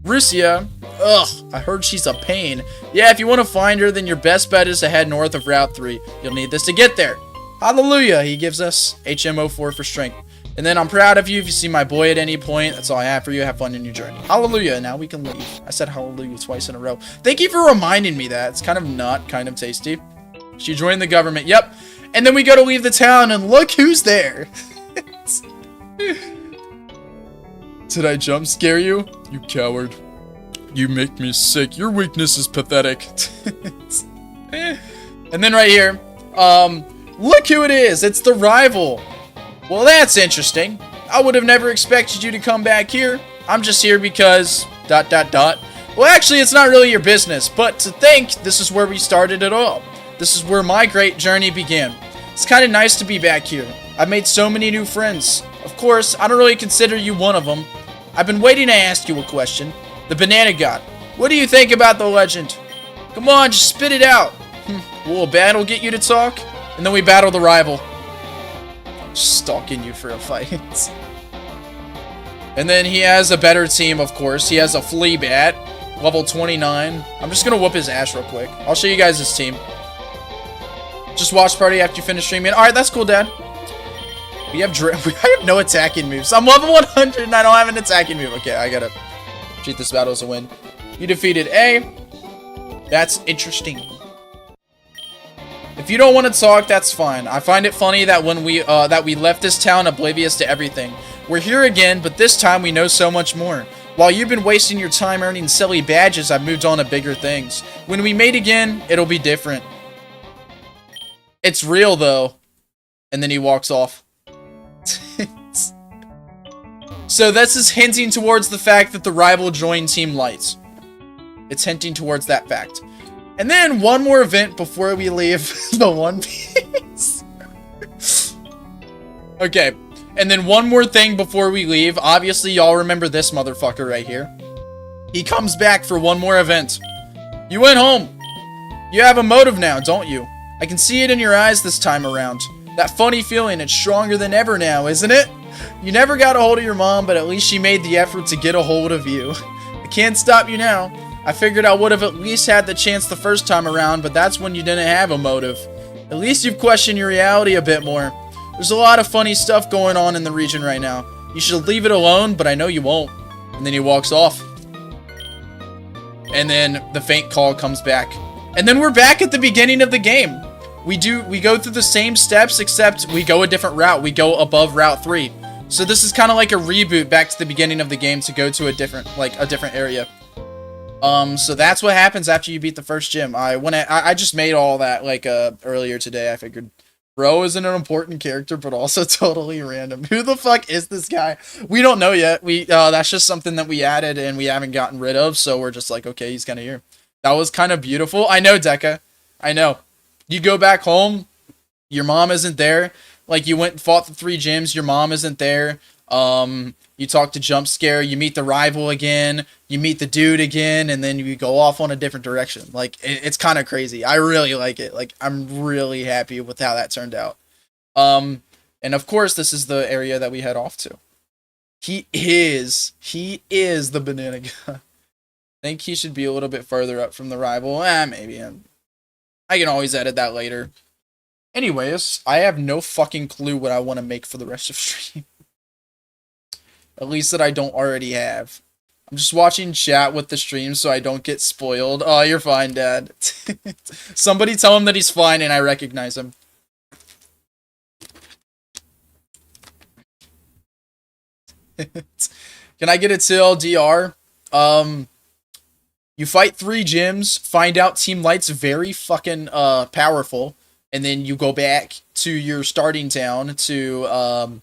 Russia. Ugh, I heard she's a pain. Yeah, if you want to find her, then your best bet is to head north of Route 3. You'll need this to get there. Hallelujah, he gives us HM04 for strength. And then I'm proud of you if you see my boy at any point. That's all I have for you. Have fun in your journey. Hallelujah, now we can leave. I said hallelujah twice in a row. Thank you for reminding me that. It's kind of not kind of tasty. She joined the government. Yep. And then we go to leave the town and look who's there. Did I jump scare you? You coward. You make me sick. Your weakness is pathetic. And then right here, look who it is. It's the rival. Well, that's interesting. I would have never expected you to come back here. I'm just here because... ... Well, actually, it's not really your business, but to think this is where we started it all. This is where my great journey began. It's kind of nice to be back here. I've made so many new friends. Of course, I don't really consider you one of them. I've been waiting to ask you a question. The Banana God. What do you think about the legend? Come on, just spit it out. Will a battle get you to talk? And then we battle the rival. Stalking you for a fight. And then he has a better team, of course. He has a Flea Bat, level 29. I'm just gonna whoop his ass real quick. I'll show you guys his team. Just watch party after you finish streaming. Alright, that's cool, Dad. I have no attacking moves. I'm level 100 and I don't have an attacking move. Okay, I gotta treat this battle as a win. You defeated A. That's interesting. If you don't want to talk, that's fine. I find it funny that when we left this town oblivious to everything. We're here again, but this time we know so much more. While you've been wasting your time earning silly badges, I've moved on to bigger things. When we meet again, it'll be different. It's real, though. And then he walks off. So this is hinting towards the fact that the rival joined Team Light. It's hinting towards that fact. And then one more event before we leave the One Piece. Okay. And then one more thing before we leave. Obviously, y'all remember this motherfucker right here. He comes back for one more event. You went home. You have a motive now, don't you? I can see it in your eyes this time around. That funny feeling, it's stronger than ever now, isn't it? You never got a hold of your mom, but at least she made the effort to get a hold of you. I can't stop you now. I figured I would have at least had the chance the first time around, but that's when you didn't have a motive. At least you've questioned your reality a bit more. There's a lot of funny stuff going on in the region right now. You should leave it alone, but I know you won't. And then he walks off. And then the faint call comes back. And then we're back at the beginning of the game. We go through the same steps, except we go a different route. We go above Route 3. So this is kind of like a reboot back to the beginning of the game to go to a different area. So that's what happens after you beat the first gym. I just made all that earlier today. I figured Bro isn't an important character, but also totally random. Who the fuck is this guy? We don't know yet. That's just something that we added and we haven't gotten rid of. So we're just like, okay, he's kind of here. That was kind of beautiful. I know, Deca. I know. You go back home, your mom isn't there. Like, you went and fought the 3 gyms, your mom isn't there. You talk to Jump Scare, you meet the rival again, you meet the dude again, and then you go off on a different direction. Like, it's kind of crazy. I really like it. Like, I'm really happy with how that turned out. And of course, this is the area that we head off to. He is the banana guy. I think he should be a little bit further up from the rival. Maybe. I can always edit that later. Anyways, I have no fucking clue what I want to make for the rest of stream. At least that I don't already have. I'm just watching chat with the stream so I don't get spoiled. Oh, you're fine, Dad. Somebody tell him that he's fine and I recognize him. Can I get a TLDR? You fight 3 gyms, find out Team Light's very fucking powerful, and then you go back to your starting town to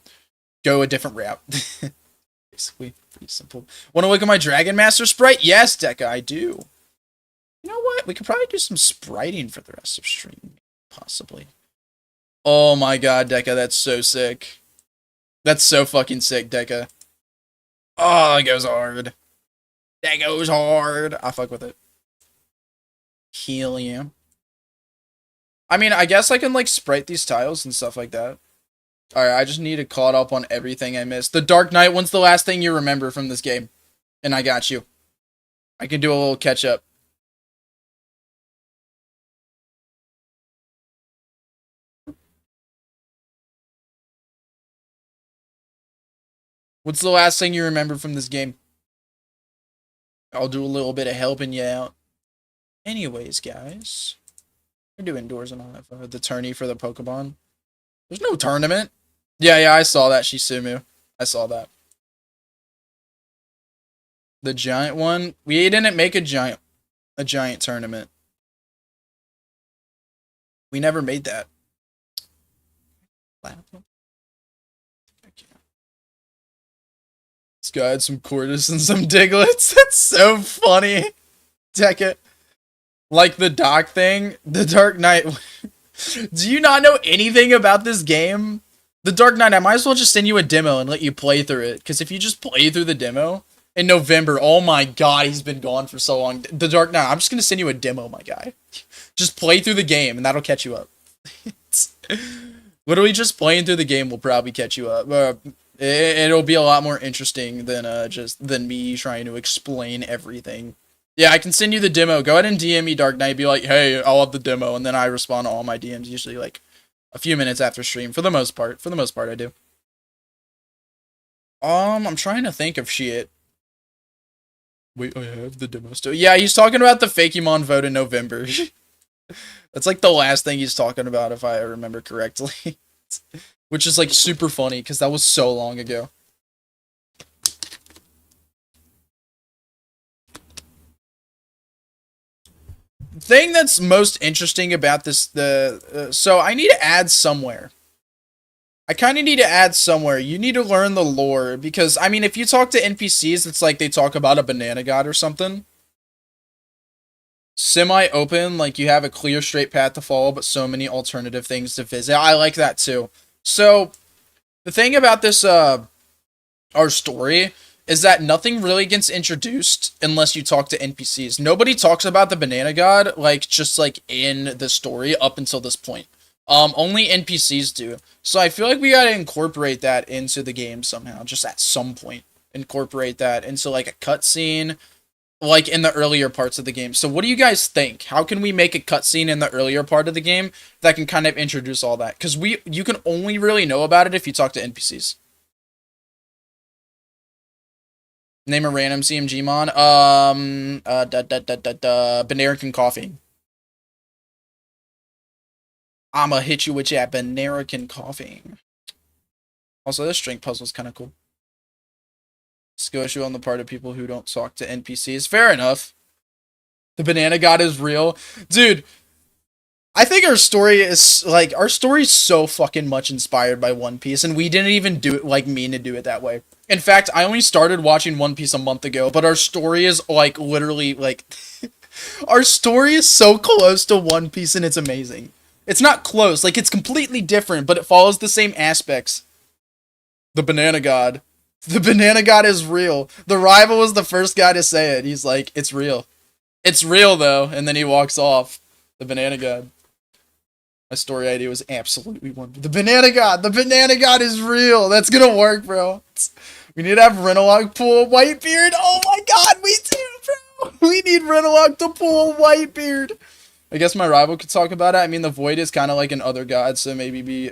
go a different route. Basically, pretty simple. Want to look at my Dragon Master sprite? Yes, Deca, I do. You know what? We could probably do some spriting for the rest of stream. Possibly. Oh my god, Deca, that's so sick. That's so fucking sick, Deca. Oh, that goes hard. That goes hard. I fuck with it. Helium. I mean, I guess I can, like, sprite these tiles and stuff like that. Alright, I just need to caught up on everything I missed. The Dark Knight, when's the last thing you remember from this game? And I got you. I can do a little catch-up. What's the last thing you remember from this game? I'll do a little bit of helping you out. Anyways, guys. We're doing doors and all that for the tourney for the Pokemon. There's no tournament. Yeah, I saw that, Shisumu. I saw that. The giant one? We didn't make a giant tournament. We never made that. This guy had some Cordis and some Diglets. That's so funny. Deca. Like the dock thing. The Dark Knight. Do you not know anything about this game? The Dark Knight, I might as well just send you a demo and let you play through it. Because if you just play through the demo in November, oh my god, he's been gone for so long. The Dark Knight, I'm just going to send you a demo, my guy. Just play through the game and that'll catch you up. Literally just playing through the game will probably catch you up. It'll be a lot more interesting than me trying to explain everything. Yeah, I can send you the demo. Go ahead and DM me, Dark Knight. Be like, hey, I'll have the demo. And then I respond to all my DMs usually like a few minutes after stream. For the most part, I do. I'm trying to think of shit. Wait, I have the demo still. Yeah, he's talking about the Fakemon vote in November. That's like the last thing he's talking about, if I remember correctly. Which is like super funny, because that was so long ago. Thing that's most interesting about this, so I need to add somewhere. I kind of need to add somewhere. You need to learn the lore, because, I mean, if you talk to NPCs, it's like they talk about a banana god or something. Semi-open, like you have a clear straight path to follow, but so many alternative things to visit. I like that too. So, the thing about this, our story, is that nothing really gets introduced unless you talk to NPCs. Nobody talks about the banana god, like, just, like, in the story up until this point. Only NPCs do. So I feel like we gotta incorporate that into the game somehow, just at some point. Incorporate that into like a cutscene, like in the earlier parts of the game. So what do you guys think? How can we make a cutscene in the earlier part of the game that can kind of introduce all that? Because you can only really know about it if you talk to NPCs. Name a random CMG mon. Banerican Coffee. I'ma hit you with that Banerican Coffee. Also, this drink puzzle is kind of cool. Scotia on the part of people who don't talk to NPCs. Fair enough. The banana god is real. Dude, I think our story is so fucking much inspired by One Piece, and we didn't even do it mean to do it that way. In fact, I only started watching One Piece a month ago, but our story is literally our story is so close to One Piece, and it's amazing. It's not close, it's completely different, but it follows the same aspects. The banana god. The banana god is real. The rival was the first guy to say it. He's like, it's real. It's real though, and then he walks off. The banana god. My story idea was absolutely one. The banana god. The banana god is real. That's gonna work, bro. We need to have Renalog pull a Whitebeard. Oh my god, we do, bro. We need Renalog to pull a Whitebeard. I guess my rival could talk about it. I mean, the Void is kind of like an other god, so maybe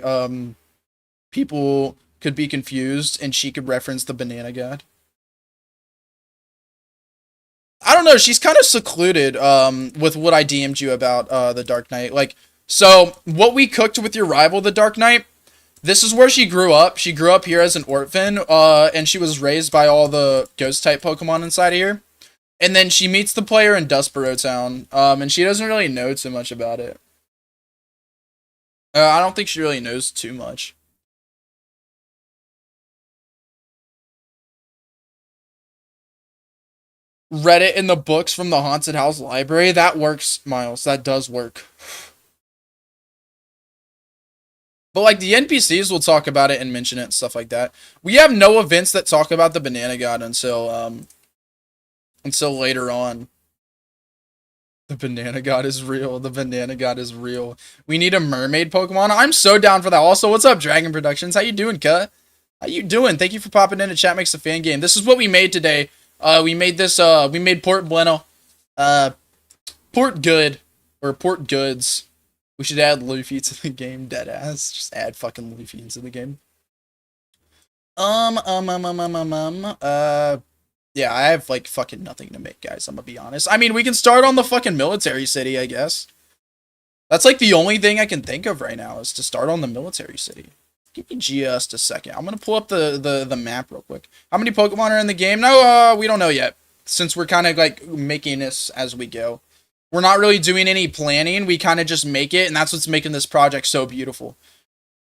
people could be confused, and she could reference the banana god. I don't know. She's kind of secluded with what I DM'd you about the Dark Knight. So what we cooked with your rival, the Dark Knight, this is where she grew up. She grew up here as an orphan, and she was raised by all the ghost-type Pokemon inside of here. And then she meets the player in Dustboro Town, and she doesn't really know too much about it. I don't think she really knows too much. Read it in the books from the Haunted House Library. That works, Miles. That does work. But the NPCs will talk about it and mention it and stuff like that. We have no events that talk about the banana god until later on. The banana god is real. The banana god is real. We need a mermaid Pokemon. I'm so down for that. Also, what's up, Dragon Productions? How you doing, cut? How you doing? Thank you for popping in to Chat Makes a Fan Game. This is what we made today. We made this, we made Port Bueno. Port Good. Or Port Goods. We should add Luffy to the game, deadass. Just add fucking Luffy into the game. Yeah, I have, fucking nothing to make, guys, I'm gonna be honest. I mean, we can start on the fucking military city, I guess. That's, the only thing I can think of right now, is to start on the military city. Give me just a second. I'm gonna pull up the map real quick. How many Pokemon are in the game? No, we don't know yet. Since we're kind of, making this as we go. We're not really doing any planning. We kind of just make it, and that's what's making this project so beautiful.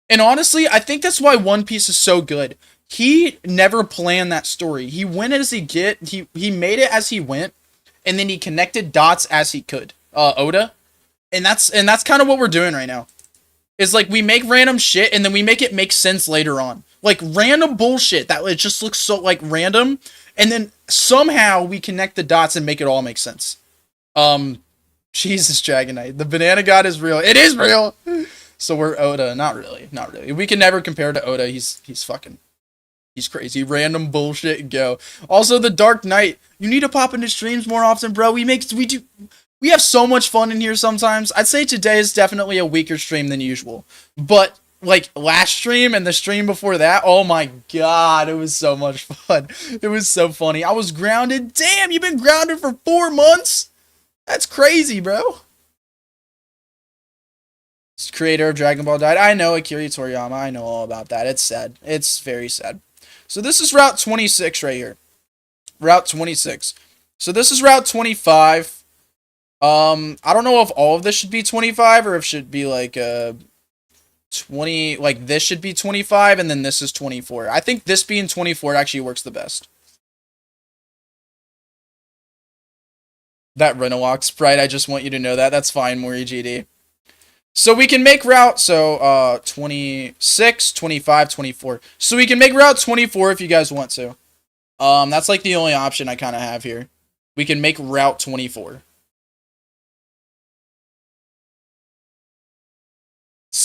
And honestly, I think that's why One Piece is so good. He never planned that story. He went as he made it as he went, and then he connected dots as he could. Oda. And that's kind of what we're doing right now. Is we make random shit, and then we make it make sense later on. Random bullshit that it just looks so random, and then somehow we connect the dots and make it all make sense. Jesus, Dragonite. The banana god is real. It is real! So we're Oda. Not really. Not really. We can never compare to Oda. He's crazy. Random bullshit go. Also, the Dark Knight. You need to pop into streams more often, bro. We have so much fun in here sometimes. I'd say today is definitely a weaker stream than usual. But, last stream and the stream before that, oh my god, it was so much fun. It was so funny. I was grounded. Damn, you've been grounded for 4 months? That's crazy, bro. Creator of Dragon Ball died. I know, Akira Toriyama. I know all about that. It's sad. It's very sad. So this is Route 26 right here. Route 26. So this is Route 25. I don't know if all of this should be 25 or if it should be 20, this should be 25 and then this is 24. I think this being 24 actually works the best. That Renalog sprite, I just want you to know that. That's fine, Mori GD. So we can make route, 26, 25, 24. So we can make route 24 if you guys want to. That's the only option I kind of have here. We can make route 24.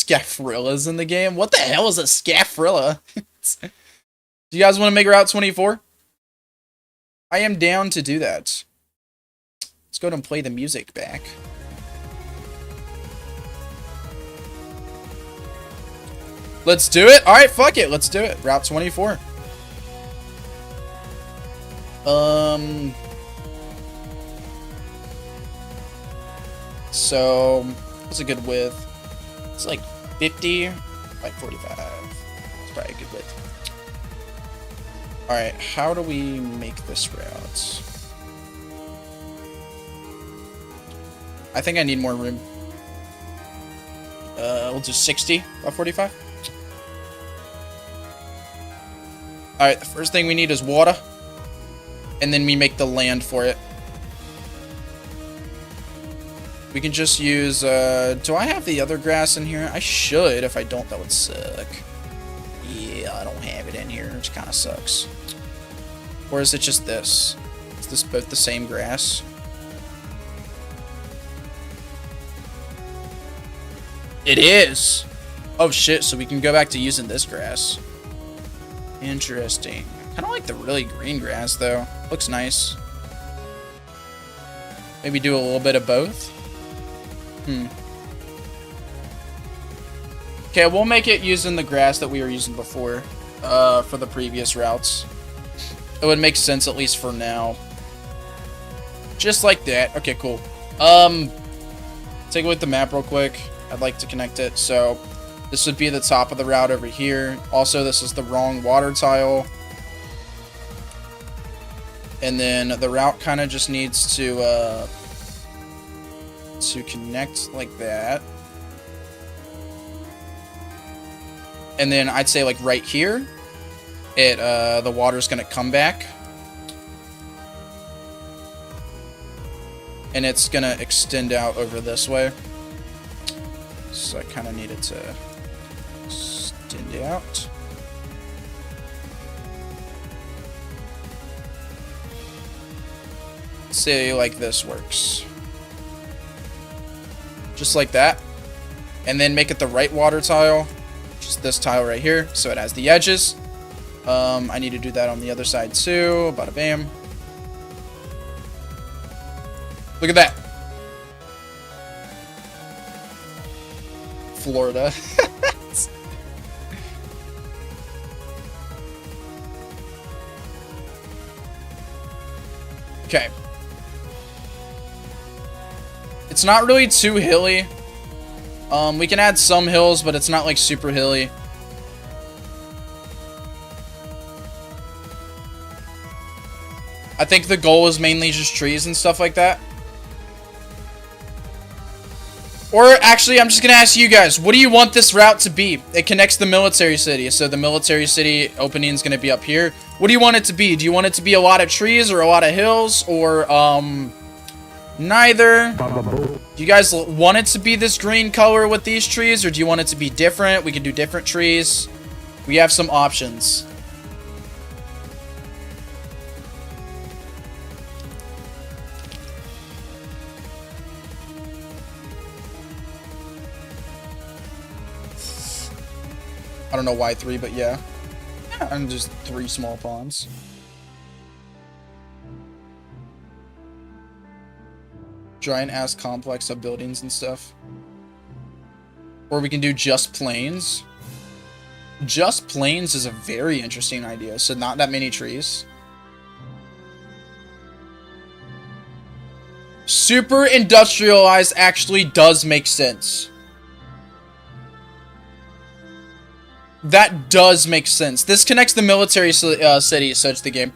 Scafrillas in the game. What the hell is a Scafrilla? Do you guys want to make Route 24? I am down to do that. Let's go ahead and play the music back. Let's do it. All right, fuck it. Let's do it. Route 24. So what's a good width? It's like 50 by 45. It's probably a good width. All right, how do we make this route? I think I need more room. We'll do 60 by 45. All right, the first thing we need is water, and then we make the land for it. We can just use, do I have the other grass in here? I should. If I don't, that would suck. Yeah, I don't have it in here, which kind of sucks. Or is it just this? Is this both the same grass? It is! Oh shit, so we can go back to using this grass. Interesting. I kind of like the really green grass, though. Looks nice. Maybe do a little bit of both? Okay, we'll make it using the grass that we were using before, for the previous routes. It would make sense, at least for now. Just like that. Okay, cool. Take a look at the map real quick. I'd like to connect it. So, this would be the top of the route over here. Also, this is the wrong water tile. And then the route kind of just needs to connect like that. And then I'd say like right here, the water's gonna come back. And it's gonna extend out over this way. So I kind of need it to extend out. Say like this works. Just like that. And then make it the right water tile. Just this tile right here. So it has the edges. I need to do that on the other side too. Bada bam. Look at that. Florida. Okay. It's not really too hilly. We can add some hills, but it's not like super hilly. I think the goal is mainly just trees and stuff like that. Or actually, I'm just going to ask you guys, what do you want this route to be? It connects the military city. So the military city opening is going to be up here. What do you want it to be? Do you want it to be a lot of trees or a lot of hills or neither? Do you guys want it to be this green color with these trees or do you want it to be different? We can do different trees. We have some options. I don't know why 3, but yeah. And just 3 small ponds. Giant ass complex of buildings and stuff. Or we can do just plains. Just plains is a very interesting idea. So not that many trees. Super industrialized actually does make sense. That does make sense. This connects the military city, so it's the game.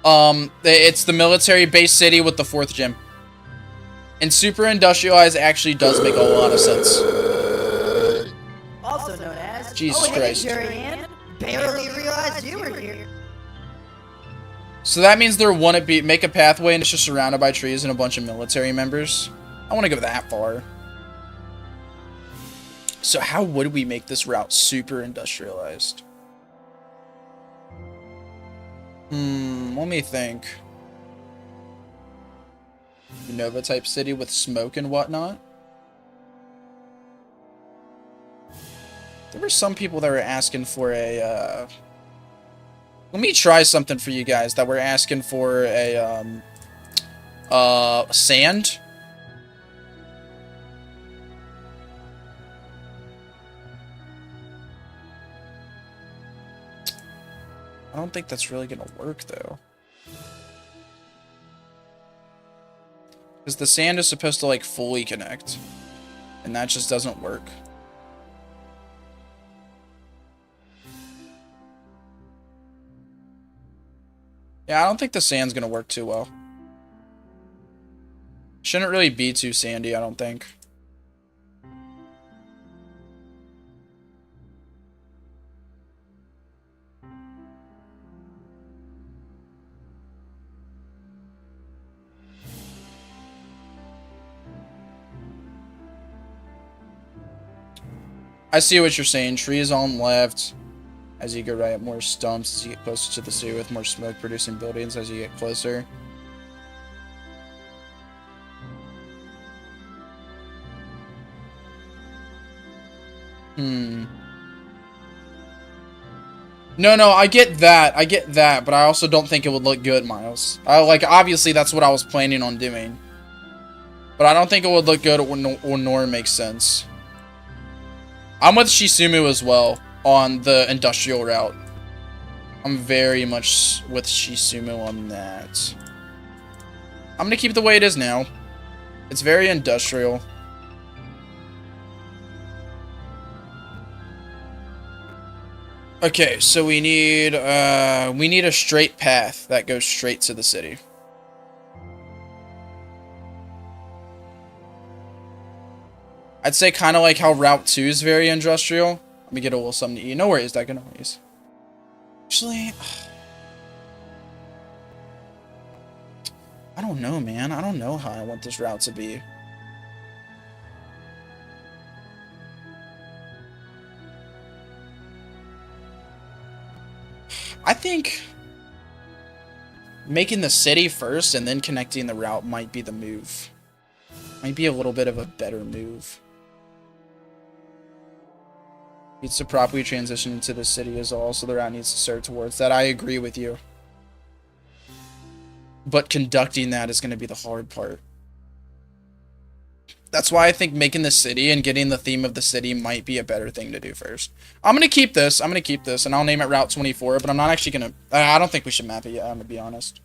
It's the military base city with the 4th gym. And super industrialized actually does make a lot of sense. Also known as Jesus Christ. Hey, barely realized you were here. So that means there wouldn't be make a pathway and it's just surrounded by trees and a bunch of military members. I want to go that far. So how would we make this route super industrialized? Let me think. Nova type city with smoke and whatnot. There were some people that were asking for a, let me try something for you guys that were asking for a, sand. I don't think that's really gonna work, though. Because the sand is supposed to, like, fully connect. And that just doesn't work. Yeah, I don't think the sand's gonna work too well. Shouldn't really be too sandy, I don't think. I see what you're saying. Trees on left. As you go right, more stumps as you get closer to the city with more smoke producing buildings as you get closer. No, I get that. I get that, but I also don't think it would look good, Miles. Like, obviously, that's what I was planning on doing. But I don't think it would look good or nor make sense. I'm with Shisumu as well on the industrial route. I'm very much with Shisumu on that. I'm gonna keep it the way it is now. It's very industrial. Okay, so we need a straight path that goes straight to the city. I'd say kind of like how Route 2 is very industrial. Let me get a little something to eat. No worries, that can always. Actually, I don't know, man. I don't know how I want this route to be. I think making the city first and then connecting the route might be the move. Might be a little bit of a better move. Needs to properly transition into the city is all, so the route needs to serve towards that. I agree with you. But conducting that is going to be the hard part. That's why I think making the city and getting the theme of the city might be a better thing to do first. I'm going to keep this. I'm going to keep this, and I'll name it Route 24, but I'm not actually going to... I don't think we should map it yet, I'm going to be honest.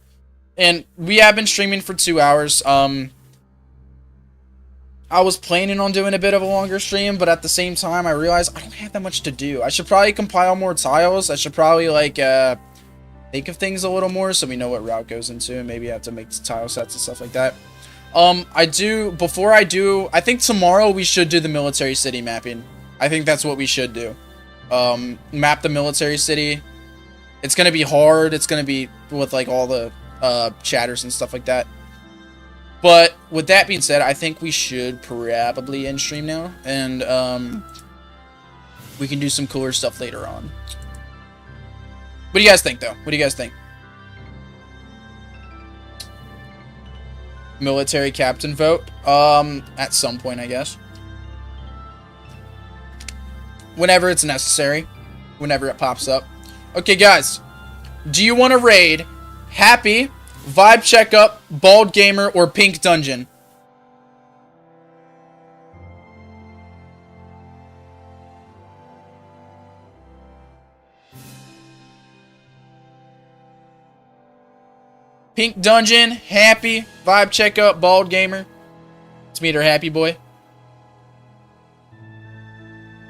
And we have been streaming for 2 hours. I was planning on doing a bit of a longer stream, but at the same time, I realized I don't have that much to do. I should probably compile more tiles. I should probably, like, think of things a little more so we know what route goes into, and maybe I have to make tile sets and stuff like that. Before I do, I think tomorrow we should do the military city mapping. I think that's what we should do. Map the military city. It's going to be hard. It's going to be with, like, all the chatters and stuff like that. But with that being said, I think we should probably end stream now, and we can do some cooler stuff later on. What do you guys think, though? What do you guys think? Military captain vote? At some point, I guess. Whenever it's necessary. Whenever it pops up. Okay, guys. Do you want to raid Happy, Vibe Checkup, Bald Gamer, or Pink Dungeon? Pink Dungeon, Happy, Vibe Checkup, Bald Gamer. Let's meet our Happy boy.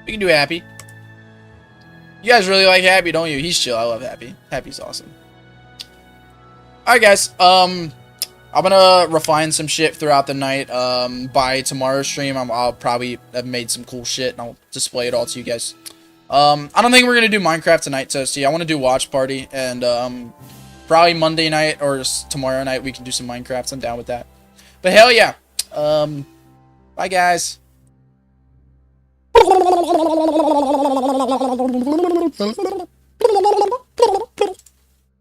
We can do Happy. You guys really like Happy, don't you? He's chill. I love Happy. Happy's awesome. Alright, guys. I'm gonna refine some shit throughout the night. By tomorrow's stream, I'll probably have made some cool shit, and I'll display it all to you guys. I don't think we're gonna do Minecraft tonight, Toasty. I want to do Watch Party, and probably Monday night or tomorrow night we can do some Minecraft. I'm down with that. But hell yeah. Bye, guys.